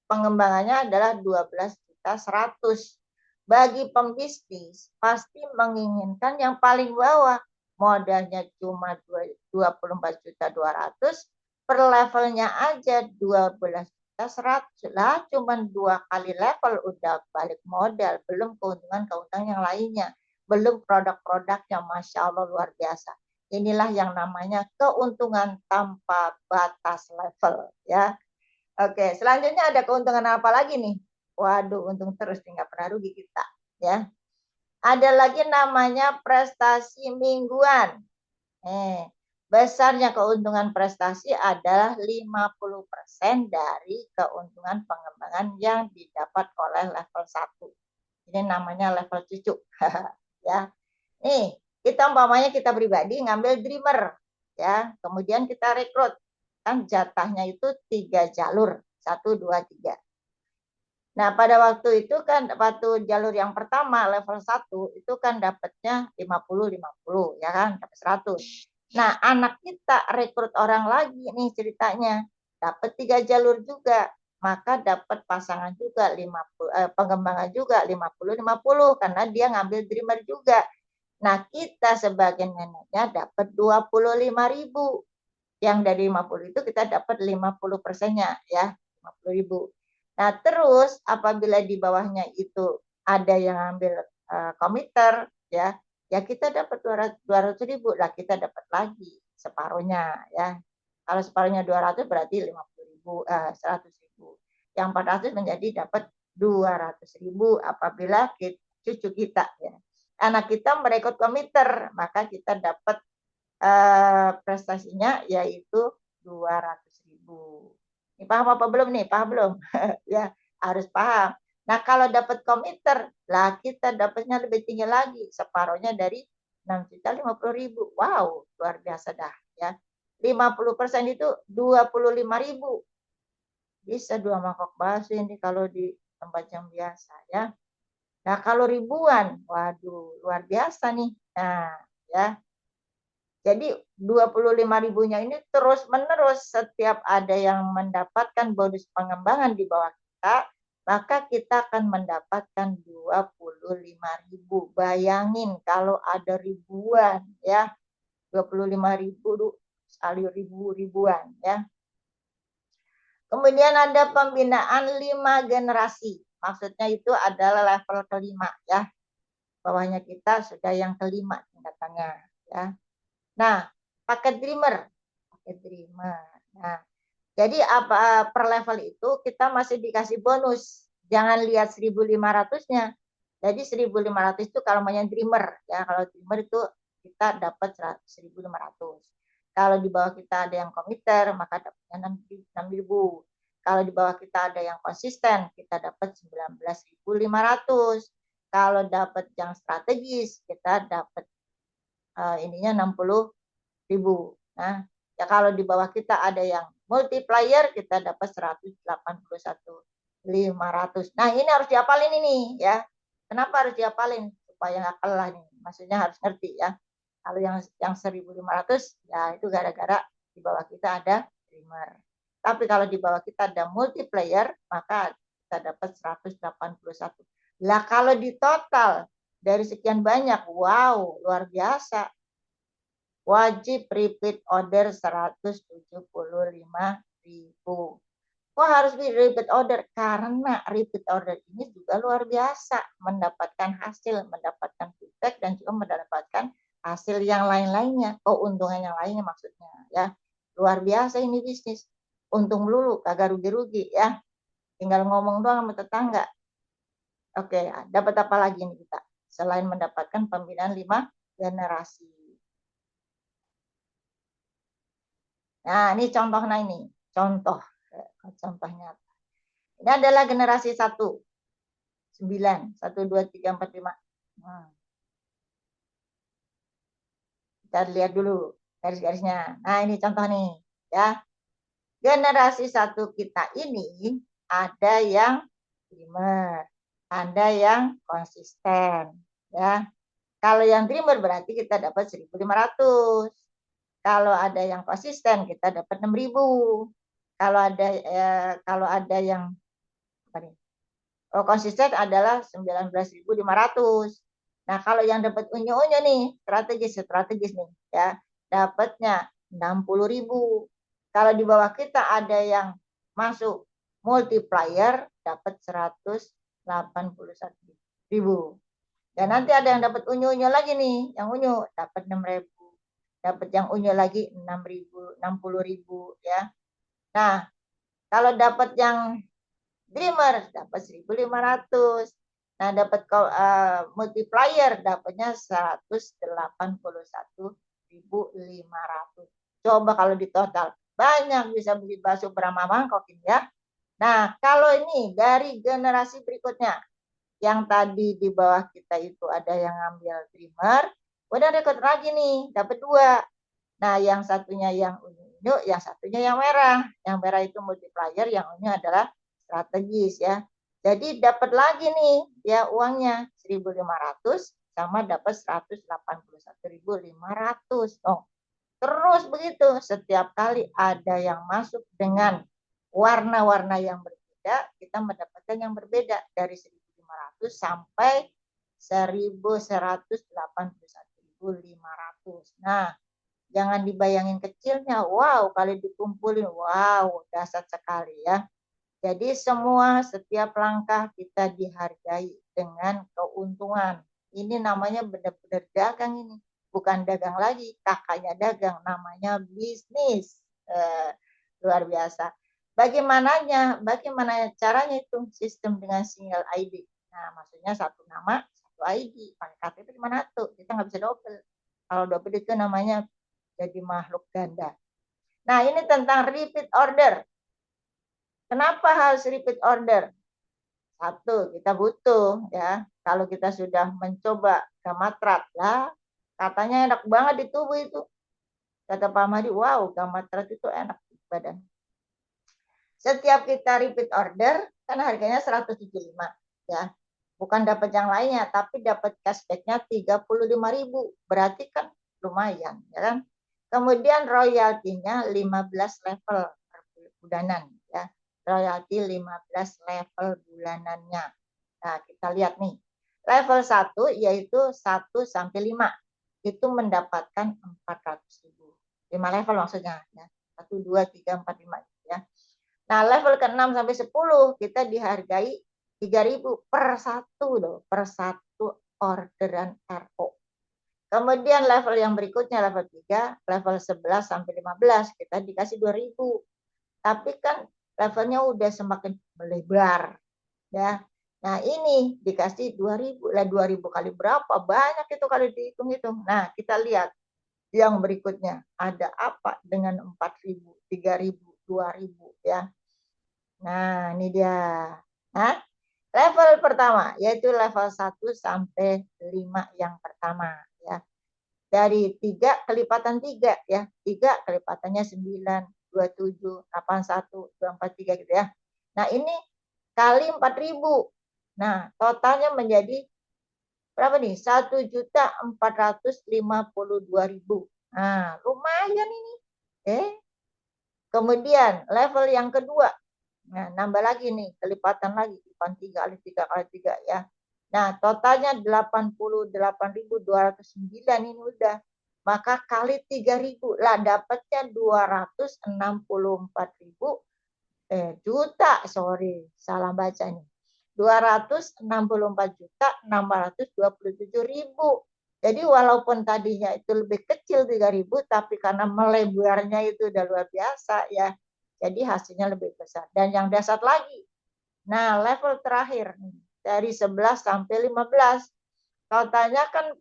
pengembangannya adalah 12.100.000. Bagi pembisnis pasti menginginkan yang paling bawah, modalnya cuma 24.200.000, per levelnya aja 12.100.000 lah, cuma 2 kali level udah balik modal, belum keuntungan yang lainnya, belum produk-produknya, Masya Allah luar biasa. Inilah yang namanya keuntungan tanpa batas level ya. Oke, selanjutnya ada keuntungan apa lagi nih? Waduh, untung terus nggak pernah rugi kita ya. Ada lagi namanya prestasi mingguan. Besarnya keuntungan prestasi adalah 50% dari keuntungan pengembangan yang didapat oleh level 1. Ini namanya level cucu. Ya. Nih, kita umpamanya kita pribadi ngambil dreamer ya, kemudian kita rekrut. Kan jatahnya itu 3 jalur, 1 2 3. Nah, pada waktu itu kan waktu jalur yang pertama level 1 itu kan dapatnya 50 ya kan, dapat 100. Nah, anak kita rekrut orang lagi nih ceritanya, dapat 3 jalur juga, maka dapat pasangan juga 50 pengembangan juga 50 karena dia ngambil dreamer juga. Nah, kita sebagai neneknya dapat 25.000. Yang dari 50 itu kita dapat 50%-nya ya, 50.000. Nah, terus apabila di bawahnya itu ada yang ambil komiter ya, ya kita dapat 200 ribu, lah kita dapat lagi separuhnya ya. Kalau separuhnya 200 berarti 50 ribu, 100 ribu. Yang 400 menjadi dapat 200 ribu apabila cucu kita ya. Anak kita merekrut komiter, maka kita dapat prestasinya yaitu 200 ribu. Ini paham apa belum nih? Paham belum? Ya, harus paham. Nah, kalau dapat komiter, lah kita dapatnya lebih tinggi lagi, separuhnya dari 6.050.000. Wow, luar biasa dah ya. 50% itu 25.000. Bisa 2 mangkok bakso ini kalau di tempat yang biasa ya. Nah, kalau ribuan, waduh, luar biasa nih. Nah, ya. Jadi 25 ribunya ini terus menerus setiap ada yang mendapatkan bonus pengembangan di bawah kita, maka kita akan mendapatkan 25 ribu. Bayangin kalau ada ribuan ya, 25 ribu sekali ribuan ya. Kemudian ada pembinaan 5 generasi. Maksudnya itu adalah level kelima ya. Bawahnya kita sudah yang kelima tingkatannya ya. Nah, paket dreamer. Nah, jadi apa per level itu kita masih dikasih bonus. Jangan lihat 1.500-nya. Jadi 1.500 itu kalau namanya dreamer ya. Kalau dreamer itu kita dapat 1.500. Kalau di bawah kita ada yang komiter, maka dapatnya 6.000. Kalau di bawah kita ada yang konsisten, kita dapat 19.500. Kalau dapat yang strategis, kita dapat ininya 60.000. Nah, ya kalau di bawah kita ada yang multiplier, kita dapat 181.500. Nah, ini harus dihafalin ini ya. Kenapa harus dihafalin? Supaya nggak kalah nih. Maksudnya harus ngerti ya. Kalau yang 1.500 ya itu gara-gara di bawah kita ada dreamer. Tapi kalau di bawah kita ada multiplier, maka kita dapat 181. Lah kalau di total dari sekian banyak, wow, luar biasa. Wajib repeat order 175.000. Kok harus repeat order? Karena repeat order ini juga luar biasa. Mendapatkan hasil, mendapatkan feedback, dan juga mendapatkan hasil yang lain-lainnya. Keuntungan yang lainnya maksudnya. Ya, luar biasa ini bisnis. Untung melulu, kagak rugi-rugi ya. Tinggal ngomong doang sama tetangga. Oke, dapat apa lagi nih kita? Selain mendapatkan pembinaan 5 generasi. Nah, ini contohnya ini. Contohnya. Ini adalah generasi 1. 9. 1, 2, 3, 4, 5. Kita lihat dulu garis-garisnya. Nah, ini contoh nih. Ya. Generasi 1 kita ini ada yang dreamer, ada yang konsisten. Ya. Kalau yang dreamer berarti kita dapat 1.500. Kalau ada yang konsisten kita dapat 6.000. Kalau ada yang konsisten adalah 19.500. Nah, kalau yang dapat unyu-unyu nih, strategis nih ya, dapatnya 60.000. Kalau di bawah kita ada yang masuk multiplier dapat 181.000. Dan nanti ada yang dapat unyu-unyu lagi nih, yang unyu dapat 6.000. Dapat yang unyu lagi 6.000, 60.000 ya. Nah, kalau dapat yang dreamer dapat 1.500. Nah, dapat multiplier dapatnya 181.500. Coba kalau di total banyak bisa beli bakso berapa mangkok ini ya. Nah, kalau ini dari generasi berikutnya yang tadi di bawah kita itu ada yang ngambil dreamer, udah rekrut lagi nih, dapat 2. Nah, yang satunya yang unyu, yang satunya yang merah. Yang merah itu multiplier, yang unyu adalah strategis ya. Jadi dapat lagi nih ya uangnya 1.500 sama dapat 181.500. Oh, terus begitu setiap kali ada yang masuk dengan warna-warna yang berbeda, kita mendapatkan yang berbeda dari 1.500 sampai 1.181.500. Nah, jangan dibayangin kecilnya, wow, kali dikumpulin, wow, dahsyat sekali ya. Jadi setiap langkah kita dihargai dengan keuntungan Ini namanya benar-benar dagang ini. Bukan dagang lagi, kakaknya dagang, namanya bisnis. Luar biasa. Bagaimana caranya itu sistem dengan single ID? Nah, maksudnya satu nama, satu ID. Pakai KTP cuma satu, kita nggak bisa double. Kalau double itu namanya jadi makhluk ganda. Nah, ini tentang repeat order. Kenapa harus repeat order? Satu, kita butuh ya. Kalau kita sudah mencoba gamatrat lah, katanya enak banget di tubuh itu. Kata Pak Mahdi, wow, gamatrat itu enak di badan. Setiap kita repeat order, kan harganya 175 ya. Bukan dapat yang lainnya, tapi dapat cashback-nya 35.000. Berarti kan lumayan, ya kan? Kemudian royaltinya 15 level per bulanan ya. Royalti 15 level bulanannya. Nah, kita lihat nih. Level 1 yaitu 1 sampai 5. Itu mendapatkan 400.000. 5 level maksudnya ya. 1 2 3 4 5 ya. Nah, level ke-6 sampai 10 kita dihargai 3.000 per satu loh, per satu orderan RO. Kemudian level yang berikutnya level 3, level 11 sampai 15 kita dikasih 2.000. Tapi kan levelnya udah semakin melebar ya. Nah, ini dikasih 2.000. Lah 2.000 kali berapa? Banyak itu kali dihitung-hitung. Nah, kita lihat yang berikutnya. Ada apa dengan 4.000, 3.000, 2.000 ya. Nah, ini dia. Nah, level pertama yaitu level 1 sampai 5 yang pertama ya. Dari 3 kelipatan 3 ya. 3 kelipatannya 9, 27, 81, 243 gitu ya. Nah, ini kali 4.000. Nah, totalnya menjadi berapa nih? 1.452.000. Nah, lumayan ini. Kemudian level yang kedua. Nah, nambah lagi nih, kelipatan lagi, kelipatan 3 kali 3 kali 3 ya. Nah, totalnya 88.209 ini udah. Maka kali 3.000 lah dapatnya 264.000 juta, sorry, salah baca nih. 264.627.000. Jadi walaupun tadinya itu lebih kecil 3.000, tapi karena melebarnya itu udah luar biasa ya. Jadi hasilnya lebih besar. Dan yang dasar lagi. Nah, level terakhir dari 11 sampai 15. Totalnya kan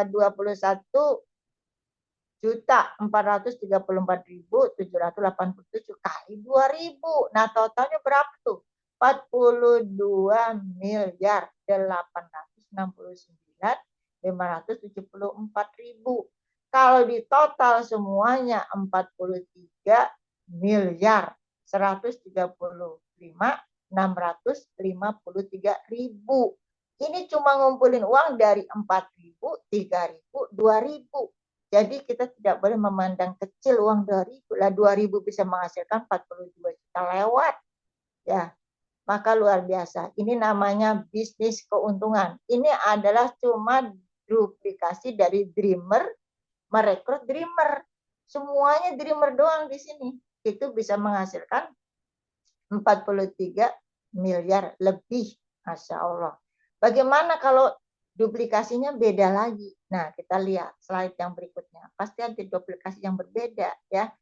21.434.787 kali 2.000. Nah, totalnya berapa tuh? 42.869.574.000. Kalau di total semuanya 43.135.653.000. Ini cuma ngumpulin uang dari 4.000, 3.000, 2.000. Jadi kita tidak boleh memandang kecil uang 2.000. Lah 2.000 bisa menghasilkan 42 juta lewat. Ya, maka luar biasa. Ini namanya bisnis keuntungan. Ini adalah cuma duplikasi dari dreamer, merekrut dreamer. Semuanya dreamer doang di sini. Itu bisa menghasilkan 43 miliar lebih. Masya Allah. Bagaimana kalau duplikasinya beda lagi? Nah, kita lihat slide yang berikutnya. Pasti ada duplikasi yang berbeda ya.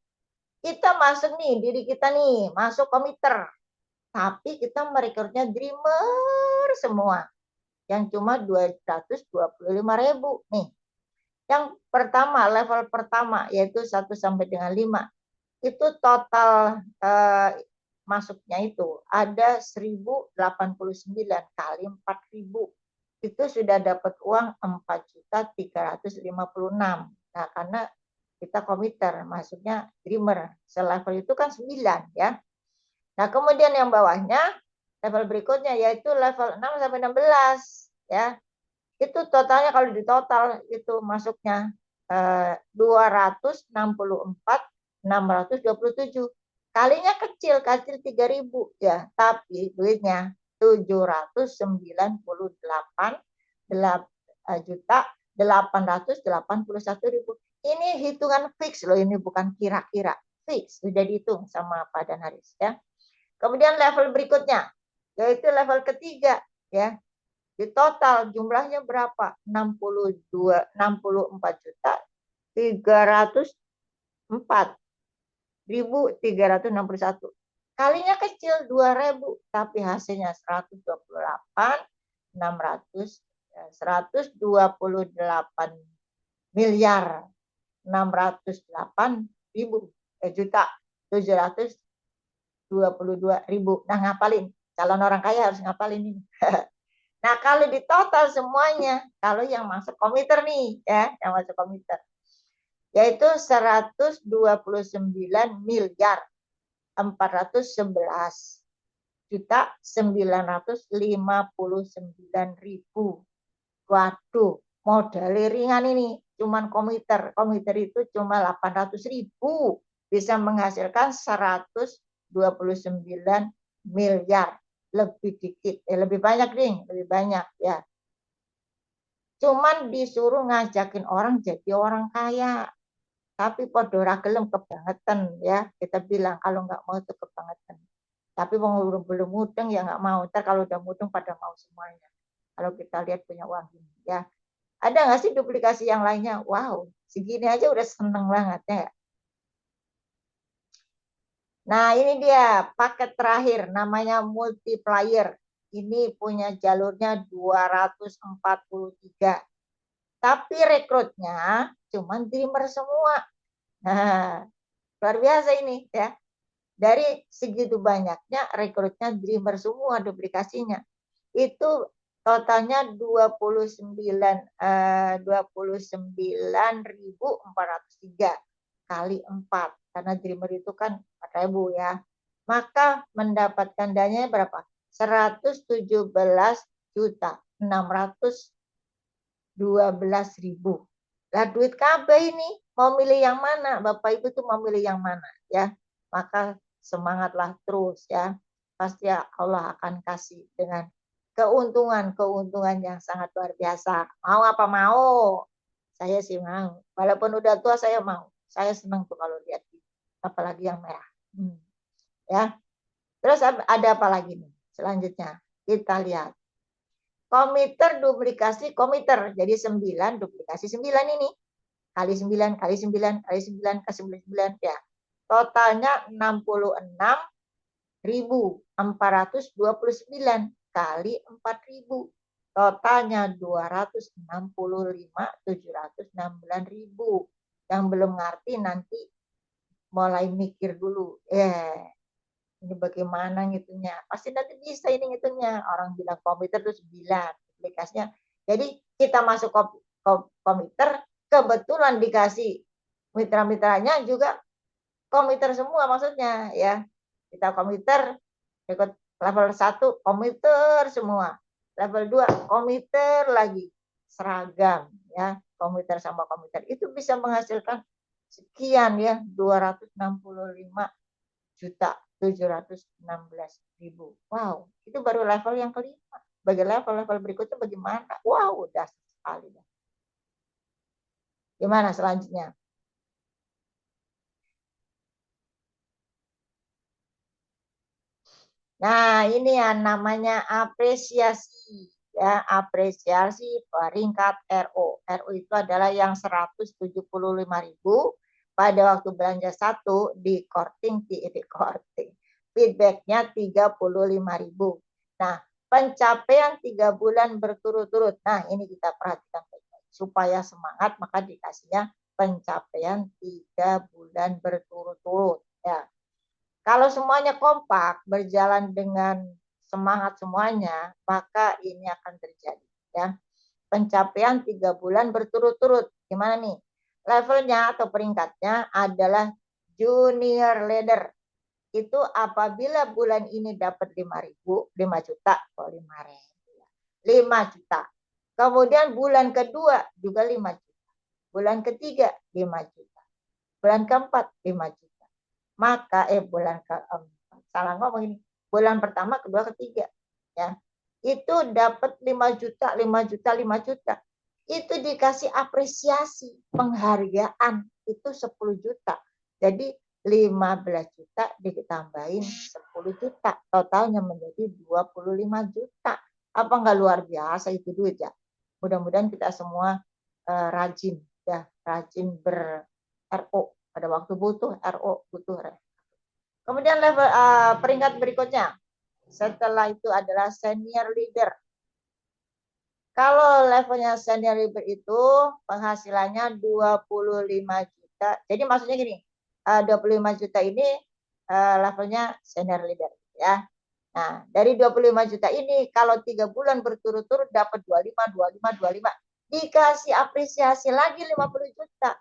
Kita masuk nih, diri kita nih, masuk komiter. Tapi kita merekrutnya dreamer semua. Yang cuma 225.000 nih. Yang pertama, level pertama yaitu 1 sampai dengan 5. Itu total masuknya itu ada 1.089 kali 4.000. Itu sudah dapat uang 4.356. Nah, karena kita komiter, masuknya dreamer. Selevel itu kan 9 ya. Nah, kemudian yang bawahnya level berikutnya yaitu level 6 sampai 16 ya. Itu totalnya kalau di total itu masuknya 264.627. Kalinya kecil 3.000 ya, tapi duitnya 798.881.000. Ini hitungan fix loh, ini bukan kira-kira, fix sudah dihitung sama Pak Dan Haris ya. Kemudian level berikutnya yaitu level ketiga ya. Di total jumlahnya berapa? 64.364.361. Kalinya kecil 2.000, tapi hasilnya 128 juta 722.000. Nah, ngapalin. Calon orang kaya harus ngapalin ini. Nah, kalau di total semuanya, kalau yang masuk komputer nih, ya, yang masuk komputer, yaitu 129.411.959.000. Waduh, modal ringan ini. Cuman komputer. Komputer itu cuma 800.000. Bisa menghasilkan 129 miliar. Lebih dikit. Lebih banyak, Ding. Lebih banyak, ya. Cuman disuruh ngajakin orang jadi orang kaya. Tapi podo ora gelem kebangetan, ya. Kita bilang kalau nggak mau itu kebangetan. Tapi belum mudeng ya nggak mau. Ntar kalau udah mudeng pada mau semuanya. Kalau kita lihat punya uang ini, ya. Ada nggak sih duplikasi yang lainnya? Wow, segini aja udah seneng banget ya. Nah, ini dia paket terakhir namanya multiplier. Ini punya jalurnya 243. Tapi rekrutnya cuma dreamer semua. Nah, luar biasa ini ya. Dari segitu banyaknya rekrutnya dreamer semua duplikasinya. Itu totalnya 29.403 kali 4 karena dreamer itu kan 4.000 ya. Maka mendapatkan dananya berapa? 117.612.000. Lah duit KB ini mau milih yang mana? Bapak Ibu tuh mau milih yang mana ya? Maka semangatlah terus ya. Pasti Allah akan kasih dengan keuntungan yang sangat luar biasa. Mau apa mau? Saya sih mau. Walaupun udah tua saya mau. Saya senang tuh kalau lihat apalagi yang merah. Ya. Terus ada apa lagi nih? Selanjutnya kita lihat. Komiter duplikasi komiter. Jadi 9 duplikasi 9 ini. Kali 9 kali 9 kali 9 kali 9 ya. Totalnya 66.429 kali 4.000. Totalnya 265.769.000. Yang belum ngerti nanti mulai mikir dulu. Ini bagaimana ngitungnya? Pasti nanti bisa ini ngitungnya. Orang bilang komputer itu 9 aplikasinya. Jadi kita masuk komputer, kebetulan dikasih mitra-mitranya juga komputer semua maksudnya ya. Kita komputer ikut level 1 komputer semua. Level 2 komputer lagi seragam ya. Komputer sama komputer itu bisa menghasilkan sekian ya 265.716.000. Wow, itu baru level yang kelima. Bagi level-level berikutnya bagaimana? Wow, udah sekali. Gimana selanjutnya? Nah, ini ya namanya apresiasi. Ya, apresiasi peringkat RO. RO itu adalah yang 175.000 pada waktu belanja 1 di korting, feedbacknya 35.000. Nah, pencapaian 3 bulan berturut-turut. Nah, ini kita perhatikan supaya semangat maka dikasihnya pencapaian 3 bulan berturut-turut. Ya. Kalau semuanya kompak, berjalan dengan semangat semuanya, maka ini akan terjadi. Ya. Pencapaian 3 bulan berturut-turut. Gimana nih? Levelnya atau peringkatnya adalah junior leader. Itu apabila bulan ini dapat 5.000, 5 juta, 5 juta. Kemudian bulan kedua juga 5 juta. Bulan ketiga 5 juta. Bulan keempat 5 juta. Maka bulan keempat, salah ngomong ini. Bulan pertama, kedua, ketiga, ya. Itu dapat 5 juta, 5 juta, 5 juta. Itu dikasih apresiasi, penghargaan itu 10 juta. Jadi 15 juta ditambahin 10 juta. Totalnya menjadi 25 juta. Apa nggak luar biasa itu duit ya? Mudah-mudahan kita semua rajin ya, rajin ber-RO. Pada waktu butuh RO, butuh RO. Kemudian level peringkat berikutnya. Setelah itu adalah senior leader. Kalau levelnya senior leader itu penghasilannya 25 juta. Jadi maksudnya gini, 25 juta ini levelnya senior leader ya. Nah, dari 25 juta ini kalau 3 bulan berturut-turut dapat 25. Dikasih apresiasi lagi 50 juta.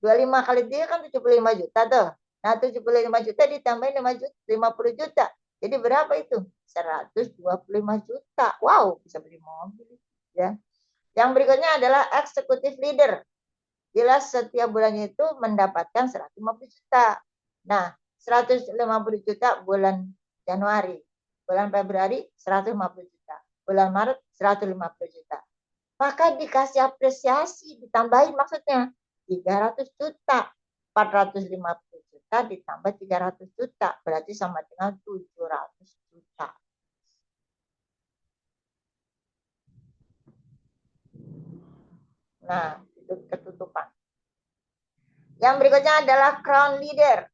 25 kali 3 kan 75 juta tuh. Nah, 75 juta ditambahin 50 juta. Jadi berapa itu? 125 juta. Wow, bisa beli mobil ya. Yang berikutnya adalah executive leader. Bila setiap bulannya itu mendapatkan 150 juta. Nah, 150 juta bulan Januari. Bulan Februari 150 juta. Bulan Maret 150 juta. Maka dikasih apresiasi, ditambahin maksudnya 300 juta. 450 juta ditambah 300 juta. Berarti sama dengan 700 juta. Nah, itu ketutupan. Yang berikutnya adalah crown leader.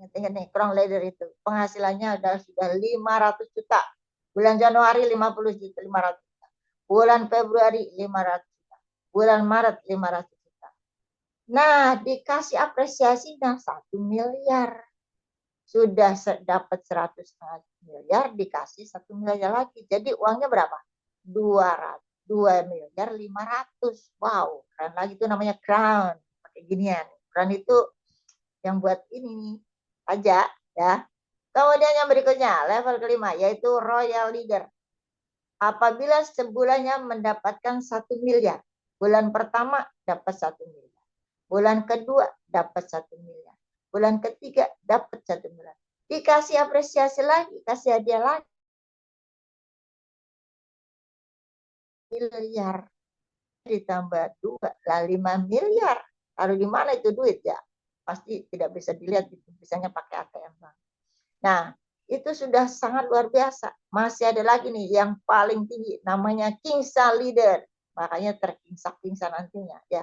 Ingat nih, crown leader itu penghasilannya sudah 500 juta. Bulan Januari 50 juta, 500 juta. Bulan Februari 500 juta. Bulan Maret 500 juta. Nah, dikasih apresiasinya 1 miliar. Sudah dapat 100 miliar, dikasih 1 miliar lagi. Jadi uangnya berapa? 2 miliar 500. Wow, keren lagi itu namanya crown. Pakai ginian. Crown itu yang buat ini aja ya. Kemudian yang berikutnya, level kelima, yaitu royal leader. Apabila sebulannya mendapatkan 1 miliar. Bulan pertama dapat 1 miliar. Bulan kedua dapat 1 miliar. Bulan ketiga dapat 1 miliar. Dikasih apresiasi lagi, kasih hadiah lagi. Miliar. Ditambah 5 miliar. Taruh di mana itu duit ya? Pasti tidak bisa dilihat, bisanya pakai ATM. Nah, itu sudah sangat luar biasa. Masih ada lagi nih yang paling tinggi, namanya Kingsa Leader. Makanya terkingsa-kingsa nantinya ya.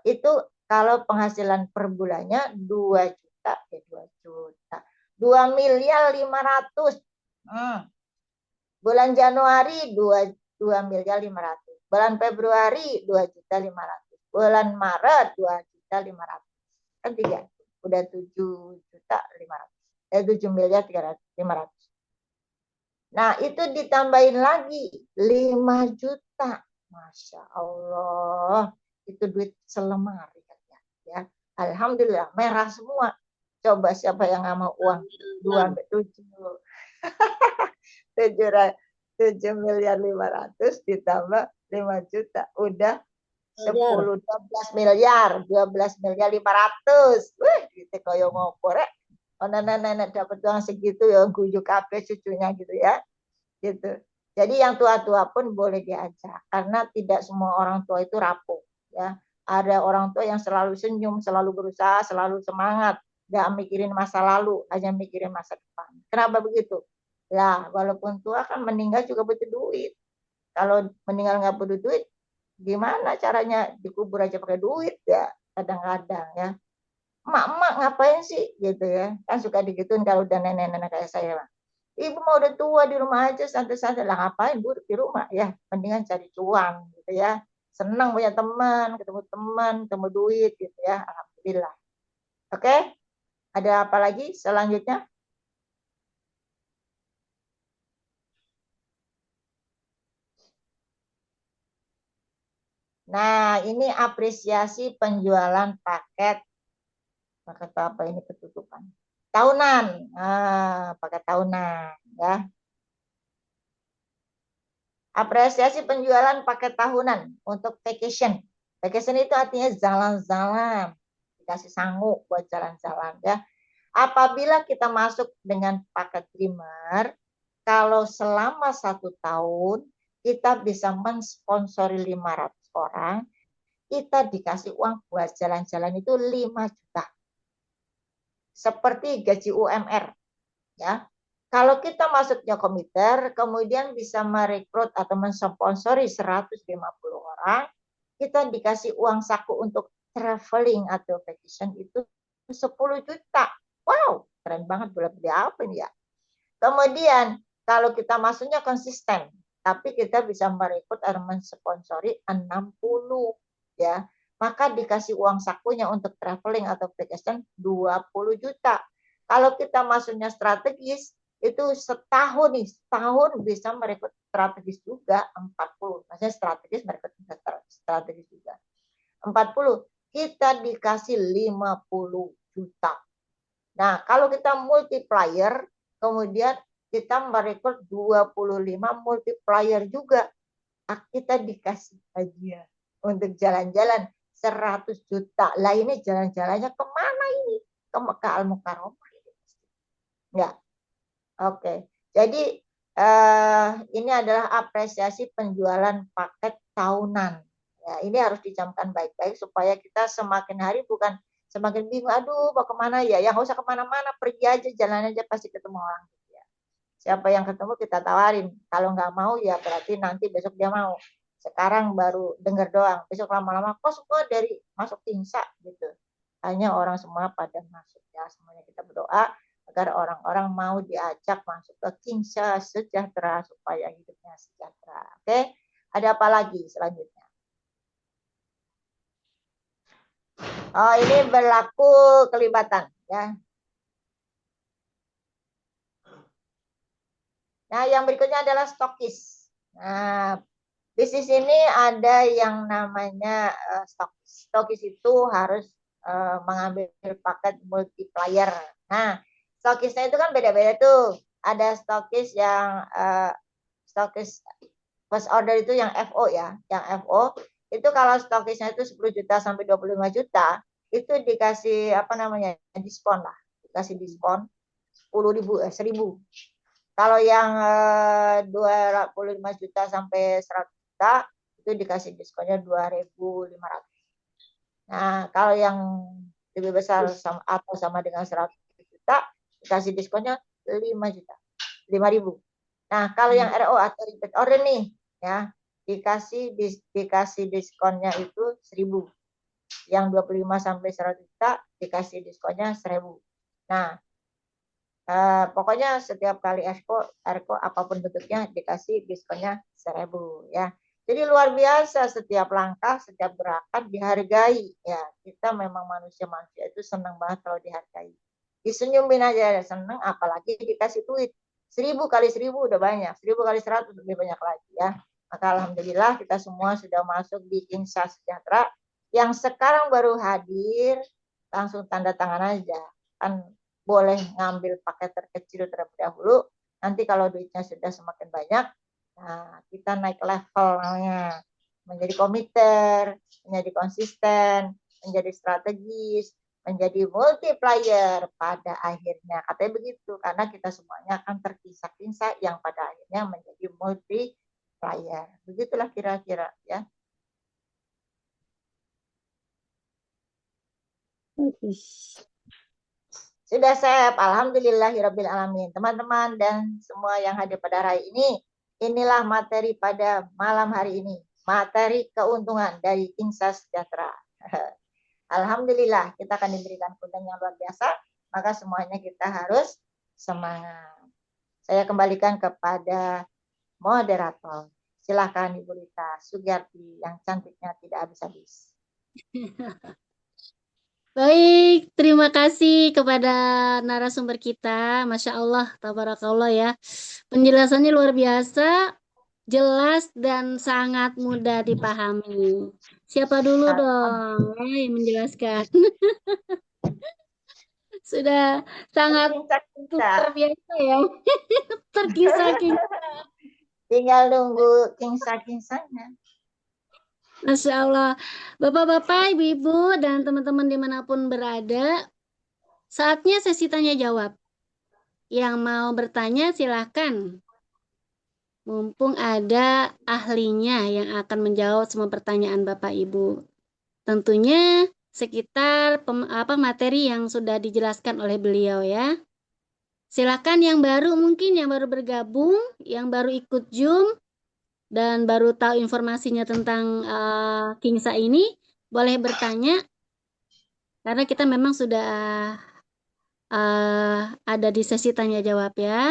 Itu kalau penghasilan per bulannya 2 juta, 2 juta. 2 miliar 500. Bulan Januari 2 miliar 500. Bulan Februari 2 juta 500. Bulan Maret 2 juta 500. Kan 3. Udah 7 juta 500. 7 miliar 500. Nah, itu ditambahin lagi 5 juta. Masya Allah. Itu duit selemari. Ya. Alhamdulillah, merah semua. Coba siapa yang nggak mau uang? 7 miliar 500 ditambah 5 juta. Udah 10, 12 miliar. 12 miliar 500. Wih, gitu koyo ngopor ya. Oh, nenek dapat uang segitu ya, gujuk kabeh cucunya gitu ya. Gitu. Jadi yang tua-tua pun boleh diajak karena tidak semua orang tua itu rapuh ya. Ada orang tua yang selalu senyum, selalu berusaha, selalu semangat, nggak mikirin masa lalu, hanya mikirin masa depan. Kenapa begitu? Lah, walaupun tua kan meninggal juga butuh duit. Kalau meninggal nggak butuh duit, gimana caranya dikubur aja pakai duit ya? Kadang-kadang ya. Emak-emak ngapain sih gitu ya? Kan suka digituin kalau udah nenek-nenek kayak saya. Ibu mau udah tua di rumah aja santai-santai lah, ngapain bu di rumah ya? Mendingan cari cuan gitu ya. Senang punya teman, ketemu duit gitu ya. Alhamdulillah. Oke? Ada apa lagi selanjutnya? Nah, ini apresiasi penjualan paket. Paket apa ini ketutupan? Tahunan. Nah, paket tahunan ya. Apresiasi penjualan paket tahunan untuk vacation. Vacation itu artinya jalan-jalan. Dikasih sanggup buat jalan-jalan ya. Apabila kita masuk dengan paket primer, kalau selama 1 tahun kita bisa mensponsori 500 orang, kita dikasih uang buat jalan-jalan itu 5 juta. Seperti gaji UMR ya. Kalau kita masuknya komiter, kemudian bisa merekrut atau mensponsori 150 orang, kita dikasih uang saku untuk traveling atau vacation itu 10 juta. Wow, keren banget, boleh beli apa ini ya. Kemudian kalau kita masuknya konsisten, tapi kita bisa merekrut atau mensponsori 60 ya. Maka dikasih uang sakunya untuk traveling atau vacation 20 juta. Kalau kita masuknya strategis, itu setahun nih, setahun bisa merekrut strategis juga 40. Maksudnya strategis merekrut strategis juga. 40, kita dikasih 50 juta. Nah, kalau kita multiplier, kemudian kita merekrut 25 multiplier juga. Kita dikasih hadiah untuk jalan-jalan 100 juta. Lah ini jalan-jalannya kemana ini? Ke Mekah Al-Mukarramah. Ya, oke. Jadi ini adalah apresiasi penjualan paket tahunan. Ya, ini harus dicamkan baik-baik supaya kita semakin hari bukan semakin bingung. Aduh, mau kemana ya? Ya nggak usah kemana-mana, pergi aja, jalan aja pasti ketemu orang. Ya. Siapa yang ketemu kita tawarin. Kalau nggak mau ya berarti nanti besok dia mau. Sekarang baru dengar doang. Besok lama-lama kok semua dari masuk Insa gitu. Hanya orang semua pada masuk ya. Semuanya kita berdoa agar orang-orang mau diajak masuk ke Kingsa sejahtera supaya hidupnya sejahtera. Oke, ada apa lagi selanjutnya? Oh, ini berlaku kelibatan ya. Nah, yang berikutnya adalah stokis. Nah, bisnis ini ada yang namanya stokis. Stokis itu harus mengambil paket multiplier. Nah, stokisnya itu kan beda-beda tuh. Ada stokis yang stokis first order itu yang FO ya. Yang FO itu kalau stokisnya itu 10 juta sampai 25 juta, itu dikasih apa namanya? Diskon lah. Dikasih diskon 10.000 1.000. Kalau yang 25 juta sampai 100 juta itu dikasih diskonnya 2.500. Nah, kalau yang lebih besar atau sama dengan 100 juta dikasih diskonnya 5 juta. 5.000. Nah, kalau yang RO atau repeat order nih ya, dikasih diskonnya itu 1.000. Yang 25 sampai 100 juta dikasih diskonnya 1.000. Nah, pokoknya setiap kali Erko apapun bentuknya dikasih diskonnya 1.000 ya. Jadi luar biasa, setiap langkah, setiap gerakan dihargai ya. Kita memang manusia-manusia itu senang banget kalau dihargai. Disenyumin aja senang, apalagi dikasih duit. 1.000 kali 1.000 udah banyak, 1.000 kali 100 lebih banyak lagi ya. Maka alhamdulillah kita semua sudah masuk di Kingsa Sejahtera. Yang sekarang baru hadir, langsung tanda tangan aja. Kan boleh ngambil paket terkecil terlebih dahulu. Nanti kalau duitnya sudah semakin banyak, nah kita naik level namanya. Menjadi komiter, menjadi konsisten, menjadi strategis, menjadi multiplier pada akhirnya. Katanya begitu, karena kita semuanya akan terpisah-pisah yang pada akhirnya menjadi multiplier. Begitulah kira-kira ya. Sudah Sep, alhamdulillahirabbil alamin. Teman-teman dan semua yang hadir pada hari ini, inilah materi pada malam hari ini. Materi keuntungan dari Kingsa Sejahtera. Alhamdulillah, kita akan diberikan keuntungan yang luar biasa, maka semuanya kita harus semangat. Saya kembalikan kepada moderator. Silakan Ibu Rita Sugiyarti yang cantiknya tidak habis-habis. Baik, terima kasih kepada narasumber kita. Masya Allah, tabarakallah ya. Penjelasannya luar biasa, jelas dan sangat mudah dipahami. Siapa dulu dong yang menjelaskan? Sudah sangat luar biasa ya. Terkisah-kisah. Tinggal nunggu Kingsa-Kingsanya. Masya Allah. Bapak-bapak, ibu-ibu, dan teman-teman dimanapun berada, saatnya sesi tanya jawab. Yang mau bertanya silahkan. Mumpung ada ahlinya yang akan menjawab semua pertanyaan Bapak Ibu. Tentunya sekitar materi yang sudah dijelaskan oleh beliau ya. Silakan yang baru mungkin yang baru bergabung, yang baru ikut Zoom dan baru tahu informasinya tentang Kingsa ini, boleh bertanya karena kita memang sudah ada di sesi tanya jawab ya.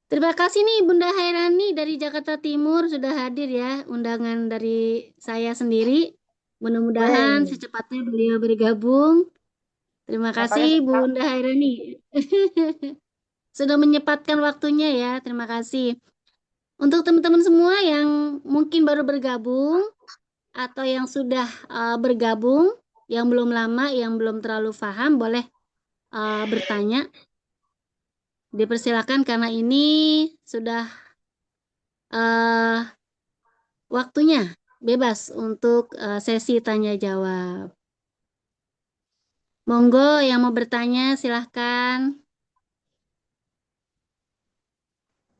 Terima kasih nih Bunda Hairani dari Jakarta Timur sudah hadir ya, undangan dari saya sendiri. Mudah-mudahan Weh, secepatnya beliau bergabung. Terima yang paling kasih senang. Bunda Hairani. Sudah menyempatkan waktunya ya, terima kasih. Untuk teman-teman semua yang mungkin baru bergabung atau yang sudah bergabung, yang belum lama, yang belum terlalu paham, boleh bertanya. Dipersilakan karena ini sudah waktunya bebas untuk sesi tanya jawab. Monggo yang mau bertanya silahkan.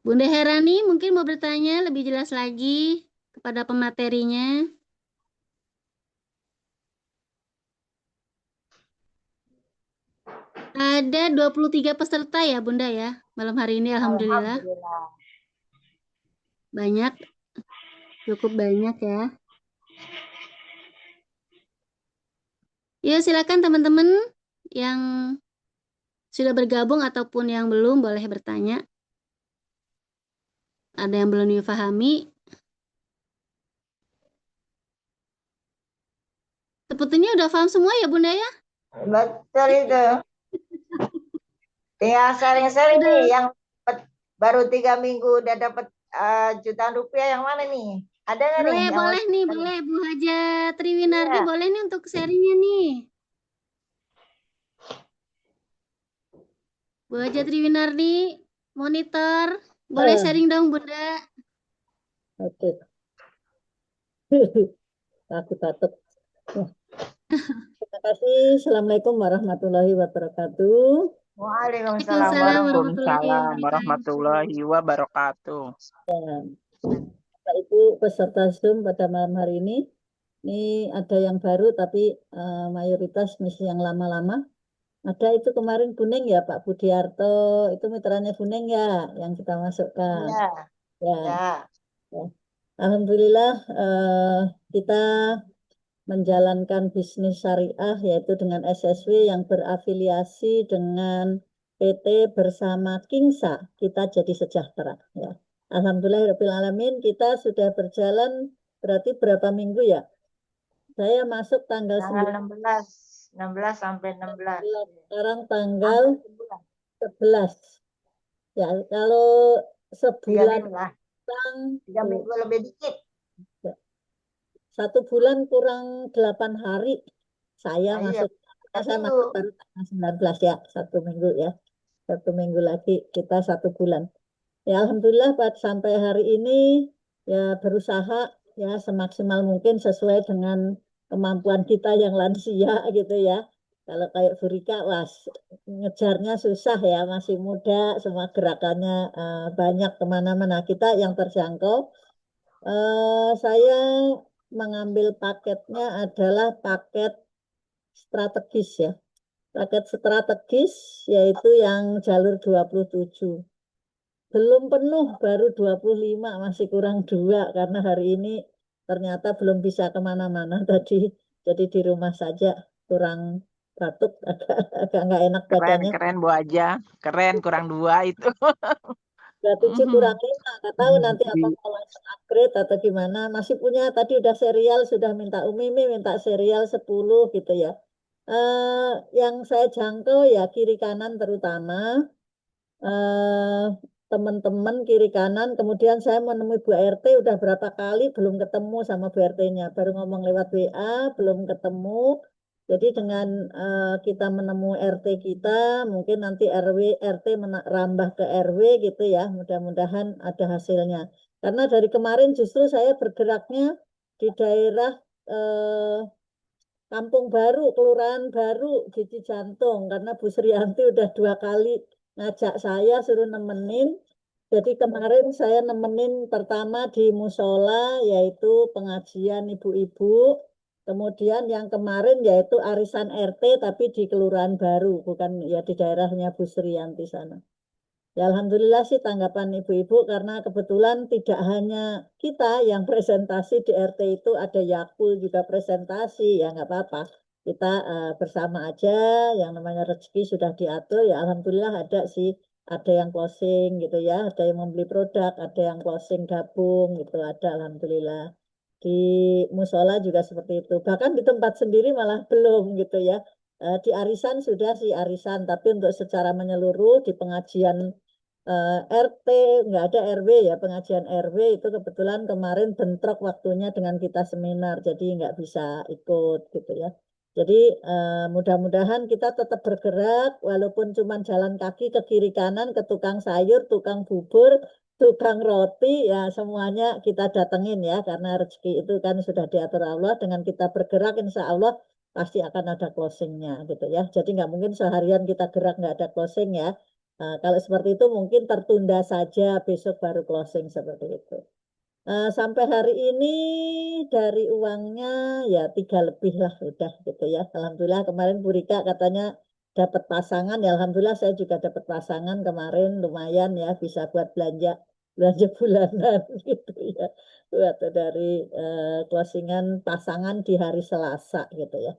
Bunda Herani mungkin mau bertanya lebih jelas lagi kepada pematerinya. Ada 23 peserta ya Bunda ya malam hari ini alhamdulillah. Alhamdulillah. Banyak, cukup banyak ya. Ya silakan teman-teman yang sudah bergabung ataupun yang belum boleh bertanya. Ada yang belum dipahami. Sepertinya udah paham semua ya Bunda ya? Betul itu. Tinggal sharing-sharing nih Sudah. yang baru 3 minggu udah dapat jutaan rupiah yang mana nih? Ada nggak nih Boleh, yang mau boleh nih, sharing? boleh. Bu Haja Triwinardi Iya. boleh nih untuk sharingnya nih. Bu Haja Triwinardi, monitor. Boleh Ah, sharing dong Bunda. oke. Aku batuk. Wah, terima kasih. Assalamualaikum warahmatullahi wabarakatuh. Waalaikumsalam Waalaikumsalam warahmatullahi warahmatullahi Waalaikumsalam wabarakatuh. warahmatullahi wabarakatuh. Bapak Ibu peserta Zoom pada malam hari ini ada yang baru tapi mayoritas misi yang lama-lama. Ada itu kemarin kuning ya Pak Budiarto, itu mitranya kuning ya yang kita masukkan. Iya, Ya, ya. ya. Alhamdulillah kita menjalankan bisnis syariah yaitu dengan SSW yang berafiliasi dengan PT bersama Kingsa, kita jadi sejahtera ya. Alhamdulillahirrahmanirrahim kita sudah berjalan berarti berapa minggu ya? Saya masuk tanggal Tanggal 9, 16 sampai 16. sekarang tanggal Hampir sebulan. 11. Ya, kalau 3 sebulan minggu lah. kurang 3 minggu lebih dikit. 1 bulan kurang 8 hari saya Nah, iya, masuk. Saya 3 minggu. masuk baru tanggal 19 ya, 1 minggu ya. 1 minggu lagi kita 1 bulan. Ya Alhamdulillah sampai hari ini ya berusaha ya semaksimal mungkin sesuai dengan kemampuan kita yang lansia gitu ya. Kalau kayak Bu Rika, wah ngejarnya susah ya, masih muda, semua gerakannya banyak kemana-mana. Kita yang terjangkau, saya mengambil paketnya adalah paket strategis ya. Paket strategis yaitu yang jalur 27. Belum penuh, baru 25, masih kurang 2 karena hari ini ternyata belum bisa kemana-mana tadi. Jadi di rumah saja kurang batuk, agak nggak enak Keren, badannya. keren Bu Aja. Keren, kurang 2 itu. 27 kurang 5, nggak tahu nanti apa mau langsung upgrade atau gimana. Masih punya, tadi udah serial, sudah minta Umimi, minta serial 10 gitu ya. Yang saya jangkau ya kiri kanan terutama. eh, Teman-teman kiri kanan, kemudian saya menemui Bu RT udah berapa kali belum ketemu sama Bu RT-nya, baru ngomong lewat WA belum ketemu. Jadi dengan kita menemui RT kita, mungkin nanti RW RT merambah ke RW gitu ya, mudah-mudahan ada hasilnya. Karena dari kemarin justru saya bergeraknya di daerah eh, Kampung Baru, Kelurahan Baru, Gigi Jantung, karena Bu Srianti udah 2 kali ngajak saya suruh nemenin. Jadi kemarin saya nemenin pertama di musola, yaitu pengajian ibu-ibu. Kemudian yang kemarin yaitu arisan RT tapi di Kelurahan Baru, bukan ya di daerahnya Bu Sriyanti sana. Ya Alhamdulillah sih tanggapan ibu-ibu karena kebetulan tidak hanya kita yang presentasi di RT itu, ada Yakul juga presentasi, ya nggak apa-apa. Kita bersama aja, yang namanya rezeki sudah diatur, ya Alhamdulillah ada sih, ada yang closing gitu ya, ada yang membeli produk, ada yang closing gabung gitu, ada Alhamdulillah. Di musola juga seperti itu. Bahkan di tempat sendiri malah belum gitu ya. Di arisan sudah sih arisan, tapi untuk secara menyeluruh di pengajian RT, nggak ada RW ya, pengajian RW itu kebetulan kemarin bentrok waktunya dengan kita seminar, jadi nggak bisa ikut gitu ya. Jadi mudah-mudahan kita tetap bergerak, walaupun cuma jalan kaki ke kiri kanan, ke tukang sayur, tukang bubur, tukang roti, ya semuanya kita datengin ya, karena rezeki itu kan sudah diatur Allah, dengan kita bergerak insya Allah pasti akan ada closingnya gitu ya. Jadi nggak mungkin seharian kita gerak nggak ada closing ya. Nah, kalau seperti itu mungkin tertunda saja, besok baru closing seperti itu. Sampai hari ini dari uangnya ya 3 lebih lah udah gitu ya. Alhamdulillah kemarin Bu Rika katanya dapat pasangan, ya Alhamdulillah saya juga dapat pasangan kemarin, lumayan ya bisa buat belanja belanja bulanan gitu ya. Buat dari closingan pasangan di hari Selasa gitu ya.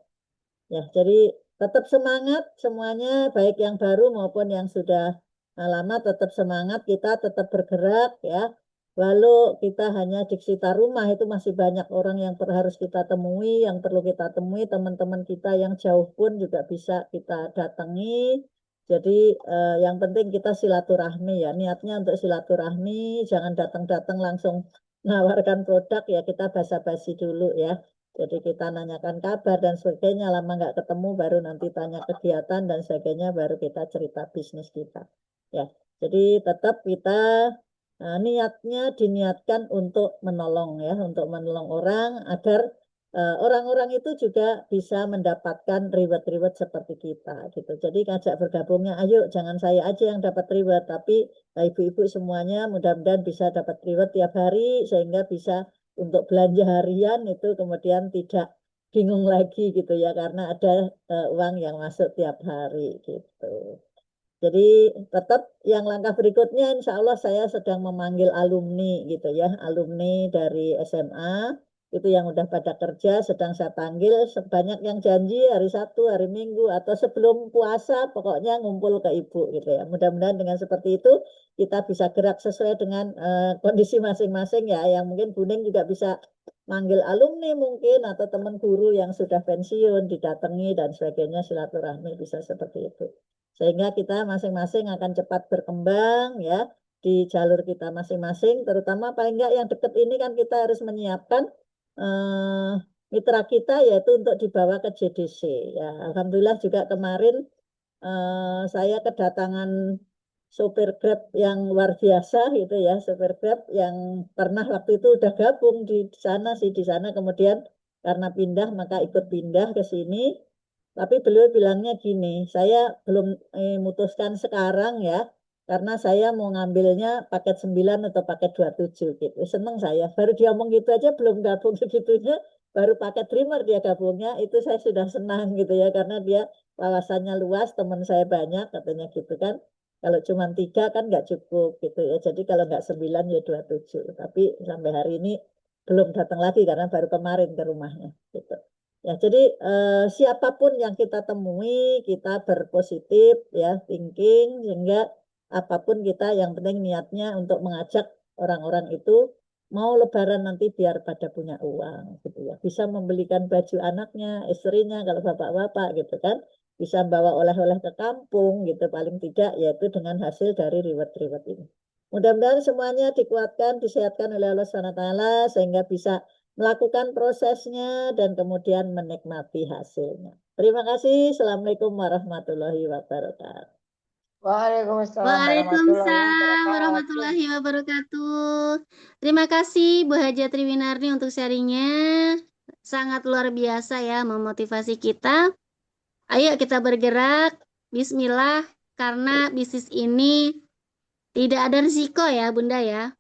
Ya, jadi tetap semangat semuanya, baik yang baru maupun yang sudah lama, tetap semangat, kita tetap bergerak ya. Walau kita hanya di sekitar rumah, itu masih banyak orang yang harus kita temui, yang perlu kita temui, teman-teman kita yang jauh pun juga bisa kita datangi. Jadi yang penting kita silaturahmi ya, niatnya untuk silaturahmi, jangan datang-datang langsung menawarkan produk ya, kita basa-basi dulu ya. Jadi kita nanyakan kabar dan sebagainya, lama nggak ketemu baru nanti tanya kegiatan dan sebagainya, baru kita cerita bisnis kita. Ya, jadi tetap kita niatnya diniatkan untuk menolong ya, untuk menolong orang agar orang-orang itu juga bisa mendapatkan reward-reward seperti kita gitu. Jadi ngajak bergabungnya, ayo jangan saya aja yang dapat reward, tapi ibu-ibu semuanya mudah-mudahan bisa dapat reward tiap hari sehingga bisa untuk belanja harian itu kemudian tidak bingung lagi gitu ya karena ada uang yang masuk tiap hari gitu. Jadi tetap yang langkah berikutnya insya Allah saya sedang memanggil alumni gitu ya, alumni dari SMA itu yang udah pada kerja sedang saya panggil, sebanyak yang janji hari Sabtu, hari Minggu atau sebelum puasa pokoknya ngumpul ke ibu gitu ya. Mudah-mudahan dengan seperti itu kita bisa gerak sesuai dengan kondisi masing-masing ya, yang mungkin Buning juga bisa manggil alumni mungkin atau teman guru yang sudah pensiun didatangi dan sebagainya, silaturahmi bisa seperti itu. Sehingga kita masing-masing akan cepat berkembang ya di jalur kita masing-masing, terutama paling enggak yang dekat ini kan kita harus menyiapkan mitra kita yaitu untuk dibawa ke JDC. Ya, Alhamdulillah juga kemarin saya kedatangan sopir Grab yang luar biasa gitu ya, sopir Grab yang pernah waktu itu udah gabung di sana sih, di sana kemudian karena pindah maka ikut pindah ke sini. Tapi beliau bilangnya gini, saya belum memutuskan sekarang ya, karena saya mau ngambilnya paket 9 atau paket 27 gitu. Seneng saya, baru dia ngomong gitu aja belum gabung segitunya, baru paket Dreamer dia gabungnya, itu saya sudah senang gitu ya, karena dia wawasannya luas, teman saya banyak katanya gitu kan. Kalau cuma 3 kan nggak cukup gitu ya, jadi kalau nggak 9 ya 27. Tapi sampai hari ini belum datang lagi karena baru kemarin ke rumahnya gitu. Ya, jadi siapapun yang kita temui, kita berpositif ya, thinking, sehingga apapun kita yang penting niatnya untuk mengajak orang-orang itu mau lebaran nanti biar pada punya uang gitu ya. Bisa membelikan baju anaknya, istrinya kalau bapak-bapak gitu kan. Bisa bawa oleh-oleh ke kampung gitu paling tidak yaitu dengan hasil dari reward-reward ini. Mudah-mudahan semuanya dikuatkan, disehatkan oleh Allah SWT sehingga bisa melakukan prosesnya dan kemudian menikmati hasilnya. Terima kasih. Assalamualaikum warahmatullahi wabarakatuh. Waalaikumsalam Waalaikumsalam warahmatullahi warahmatullahi wabarakatuh. Terima kasih Bu Haja Triwinarni untuk sharingnya. Sangat luar biasa ya, memotivasi kita. Ayo kita bergerak. Bismillah, karena bisnis ini tidak ada risiko ya Bunda ya.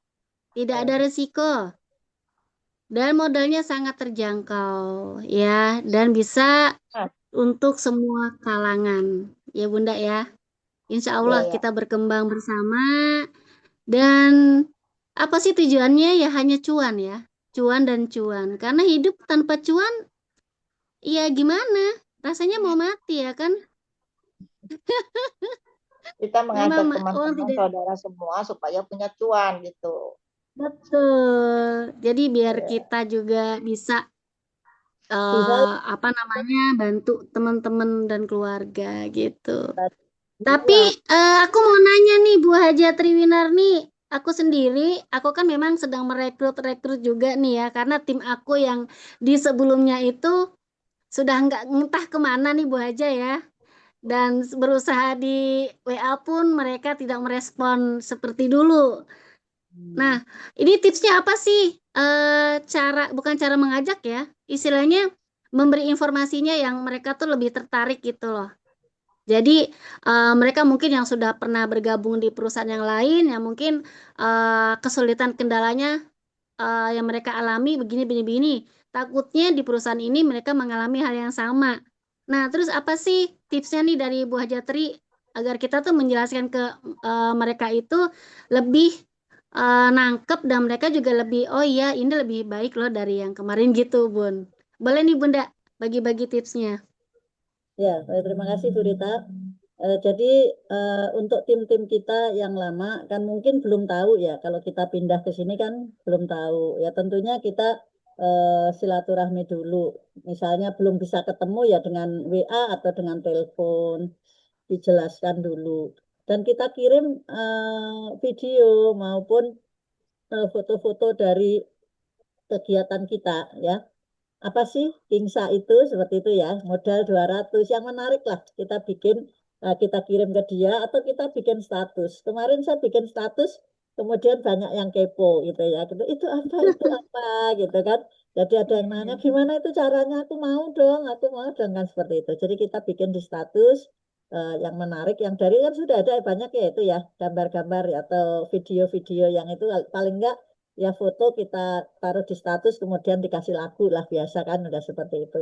Tidak ada risiko. dan modalnya sangat terjangkau ya, dan bisa Nah, untuk semua kalangan ya Bunda ya. Insya ya Allah ya. kita berkembang bersama, dan apa sih tujuannya ya, hanya cuan ya, cuan dan cuan. Karena hidup tanpa cuan ya gimana? Rasanya mau mati ya kan? Kita Memang mengajak orang teman-teman tidak. saudara semua supaya punya cuan gitu. Betul. Jadi biar Ya. kita juga bisa Bisa apa namanya, bantu teman-teman dan keluarga gitu. Tapi uang. aku mau nanya nih Bu Haja Triwinarni, aku sendiri, aku kan memang sedang merekrut-rekrut juga nih ya, karena tim aku yang di sebelumnya itu sudah nggak entah kemana nih Bu Haja ya, dan berusaha di WA pun mereka tidak merespon seperti dulu. Nah, ini tipsnya apa sih? Cara, bukan cara mengajak ya, istilahnya memberi informasinya yang mereka tuh lebih tertarik gitu loh. Jadi mereka mungkin yang sudah pernah bergabung di perusahaan yang lain, yang mungkin kesulitan kendalanya yang mereka alami begini, begini, begini. Takutnya di perusahaan ini mereka mengalami hal yang sama. Nah, terus apa sih tipsnya nih dari Bu Hajatri agar kita tuh menjelaskan ke mereka itu lebih nangkep, dan mereka juga lebih, oh iya ini lebih baik loh dari yang kemarin gitu, Bun. Boleh nih Bunda bagi-bagi tipsnya. Ya, terima kasih Bu Rita. Jadi untuk tim-tim kita yang lama kan mungkin belum tahu ya, kalau kita pindah ke sini kan belum tahu. Ya tentunya kita silaturahmi dulu. Misalnya belum bisa ketemu ya dengan WA atau dengan telepon, dijelaskan dulu. Dan kita kirim video maupun foto-foto dari kegiatan kita ya. Apa sih Kingsa itu seperti itu ya, modal 200 yang menarik lah kita bikin, kita kirim ke dia atau kita bikin status. Kemarin saya bikin status kemudian banyak yang kepo gitu ya, gitu itu apa gitu kan. Jadi ada yang nanya gimana itu caranya, aku mau dong kan seperti itu. Jadi kita bikin di status yang menarik, yang dari kan sudah ada banyak ya itu ya, gambar-gambar ya, atau video-video yang itu paling enggak ya foto kita taruh di status kemudian dikasih lagu lah, biasa kan udah seperti itu.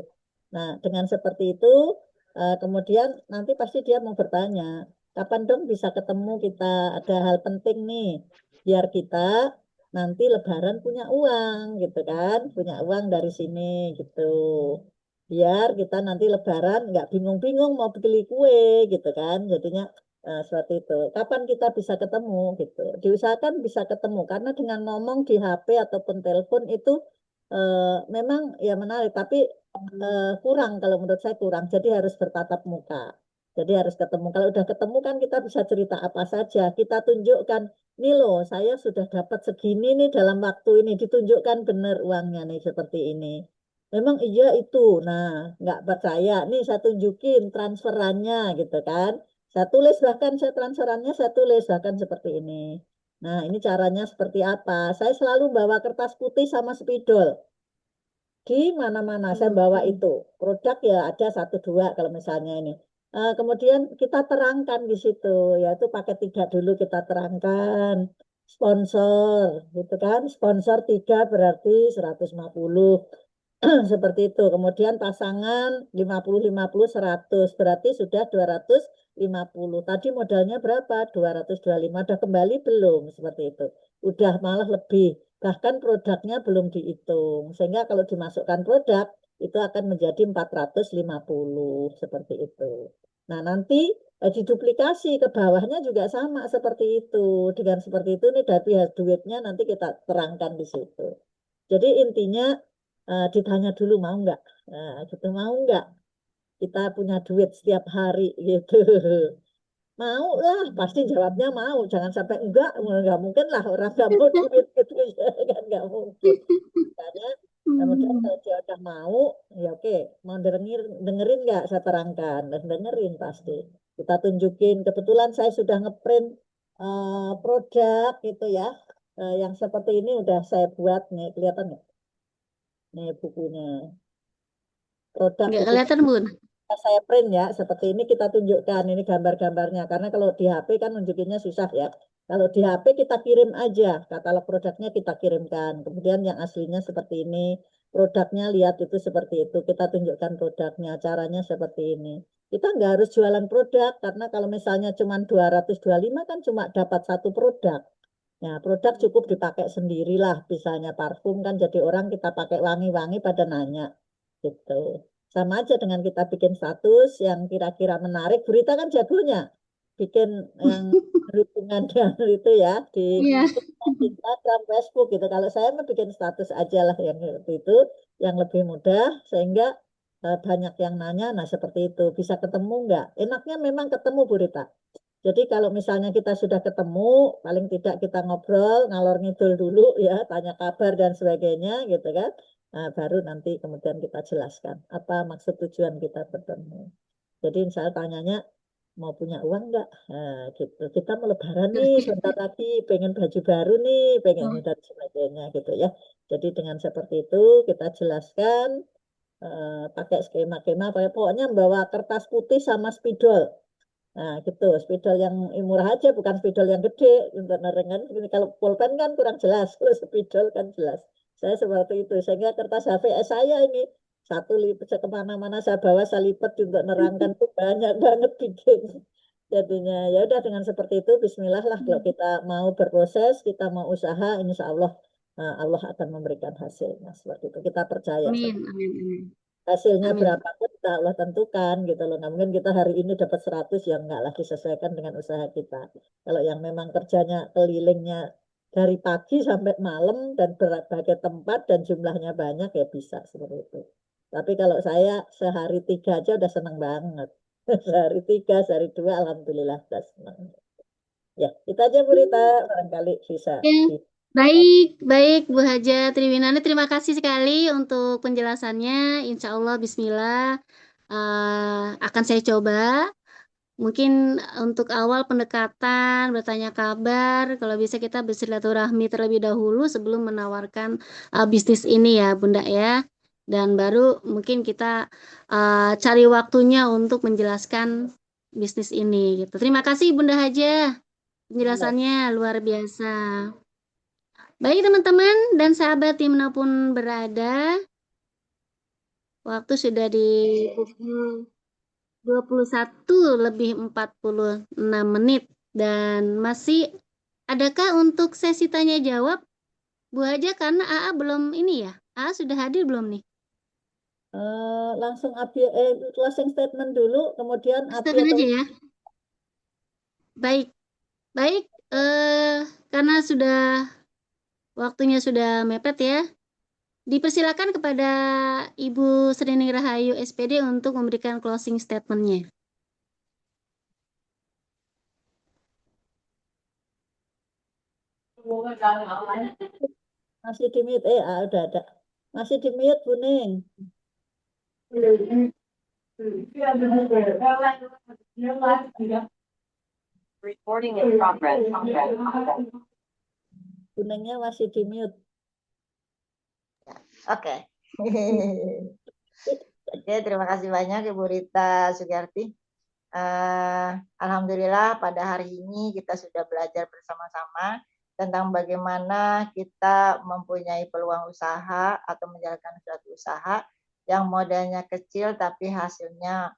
Nah dengan seperti itu kemudian nanti pasti dia mau bertanya kapan dong bisa ketemu, kita ada hal penting nih biar kita nanti Lebaran punya uang gitu kan, punya uang dari sini gitu, biar kita nanti Lebaran nggak bingung-bingung mau beli kue gitu kan. Jadinya seperti itu. Kapan kita bisa ketemu gitu. Diusahakan bisa ketemu karena dengan ngomong di HP ataupun telepon itu memang ya menarik, tapi kurang, kalau menurut saya kurang. Jadi harus bertatap muka. Jadi harus ketemu. Kalau udah ketemu kan kita bisa cerita apa saja. Kita tunjukkan, nih loh saya sudah dapat segini nih dalam waktu ini. Ditunjukkan benar uangnya nih seperti ini. Memang iya itu. Nah, nggak percaya. Nih saya tunjukin transferannya gitu kan. Saya tulis, bahkan saya transferannya saya tulis bahkan seperti ini. Nah, ini caranya seperti apa? Saya selalu bawa kertas putih sama spidol. Di mana-mana saya bawa itu. Produk ya ada satu dua kalau misalnya ini. Kemudian kita terangkan di situ, yaitu paket 3 dulu kita terangkan. Sponsor, gitu kan. Sponsor 3 berarti 150. Seperti itu. Kemudian pasangan 50-50 100 berarti sudah 250. Tadi modalnya berapa? 225. Udah kembali belum? Seperti itu. Udah malah lebih. Bahkan produknya belum dihitung. Sehingga kalau dimasukkan produk itu akan menjadi 450 seperti itu. Nah, nanti diduplikasi ke bawahnya juga sama seperti itu. Dengan seperti itu nih dari duitnya nanti kita terangkan di situ. Jadi intinya ditanya dulu mau nggak, gitu mau nggak kita punya duit setiap hari gitu. Mau lah, pasti jawabnya mau. Jangan sampai nggak mungkin lah orang nggak mau duit gitu ya kan, nggak mungkin. Karena kemudian kalau dia udah mau, ya oke, mau dengerin nggak saya terangkan, dan dengerin pasti. Kita tunjukin. Kebetulan saya sudah ngeprint produk gitu ya, yang seperti ini udah saya buat nih, kelihatan nggak? Nih bukunya. Produk Nggak itu kelihatan Bun. saya print ya, seperti ini kita tunjukkan ini gambar-gambarnya, karena kalau di HP kan nunjukinnya susah ya. Kalau di HP kita kirim aja, katalog produknya kita kirimkan. Kemudian yang aslinya seperti ini, produknya lihat itu seperti itu. Kita tunjukkan produknya, caranya seperti ini. Kita nggak harus jualan produk, karena kalau misalnya cuma 225 kan cuma dapat satu produk. Nah, produk cukup dipakai sendirilah, misalnya parfum kan jadi orang kita pakai wangi-wangi pada nanya. Gitu. Sama aja dengan kita bikin status yang kira-kira menarik, berita kan jagonya. Bikin yang berhubungan dengan itu ya di Iya. Instagram, Facebook gitu. Kalau saya mau bikin status aja lah yang seperti itu, yang lebih mudah sehingga banyak yang nanya. Nah seperti itu bisa ketemu nggak? Enaknya memang ketemu Bu Rita. Jadi kalau misalnya kita sudah ketemu, paling tidak kita ngobrol, ngalor ngidul dulu ya, tanya kabar dan sebagainya gitu kan. Nah, baru nanti kemudian kita jelaskan apa maksud tujuan kita bertemu. Jadi saya tanyanya mau punya uang enggak? Nah, gitu. Kita mau lebaran nih sebentar lagi, pengen baju baru nih, pengen dan sebagainya gitu ya. Jadi dengan seperti itu kita jelaskan pakai skema-skema, pokoknya bawa kertas putih sama spidol. Nah, gitu, spidol yang murah aja, bukan spidol yang gede. Untuk nerengan, kalau pulpen kan kurang jelas, kalau spidol kan jelas. Saya seperti itu, sehingga kertas HVS saya ini satu lipat kemana-mana saya bawa, saya lipat untuk nerangkan tuh banyak banget bikin. Jadinya ya udah dengan seperti itu, Bismillah lah kalau kita mau berproses, kita mau usaha, insya Allah Allah akan memberikan hasilnya seperti itu. Kita percaya. Amin, amin, amin. Hasilnya Amin. berapa pun kita Allah tentukan gitu loh. Nggak mungkin kita hari ini dapat 100 ya enggak lah disesuaikan dengan usaha kita. Kalau yang memang kerjanya kelilingnya dari pagi sampai malam dan berbagai tempat dan jumlahnya banyak ya bisa seperti itu. Tapi kalau saya sehari 3 aja udah seneng banget. Sehari 3, sehari 2 alhamdulillah udah seneng. Ya, kita aja berita barangkali bisa. Ya, baik, baik Bu Haja Triwinani, terima kasih sekali untuk penjelasannya. Insya Allah, Bismillah, akan saya coba. Mungkin untuk awal pendekatan, bertanya kabar, kalau bisa kita bersilaturahmi terlebih dahulu sebelum menawarkan bisnis ini ya, Bunda ya. Dan baru mungkin kita cari waktunya untuk menjelaskan bisnis ini gitu. Terima kasih Bunda Haja, penjelasannya luar biasa. Baik teman-teman dan sahabat dimanapun berada, waktu sudah di pukul 21:46 dan masih adakah untuk sesi tanya jawab Bu Haja, karena AA belum ini ya? AA sudah hadir belum nih? Langsung closing statement dulu, kemudian Statement aja ya. Baik, baik. Karena waktunya sudah mepet ya. Dipersilakan kepada Ibu Srining Rahayu SPD untuk memberikan closing statement-nya. Masih di mute, udah ada. Masih di mute, Buning. Recording in progress. Buningnya masih di mute. Oke. Oke, terima kasih banyak Ibu Rita Sugiarti. Alhamdulillah pada hari ini kita sudah belajar bersama-sama tentang bagaimana kita mempunyai peluang usaha atau menjalankan suatu usaha yang modalnya kecil tapi hasilnya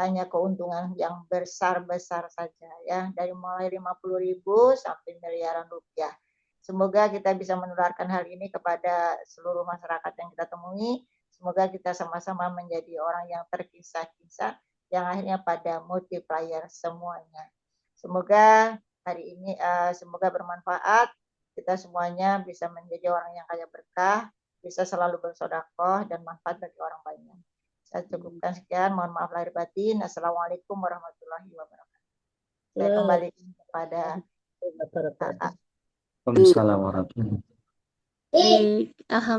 hanya keuntungan yang besar-besar saja ya, dari mulai 50.000 sampai miliaran rupiah. Semoga kita bisa menularkan hal ini kepada seluruh masyarakat yang kita temui. Semoga kita sama-sama menjadi orang yang terkisah-kisah, yang akhirnya pada multiplier semuanya. Semoga hari ini semoga bermanfaat. Kita semuanya bisa menjadi orang yang kaya berkah, bisa selalu bersedekah dan manfaat bagi orang banyak. Saya cukupkan sekian. Mohon maaf lahir batin. Assalamualaikum warahmatullahi wabarakatuh. Saya kembali kepada Waalaikumsalam warahmatullahi wabarakatuh. Alhamdulillah.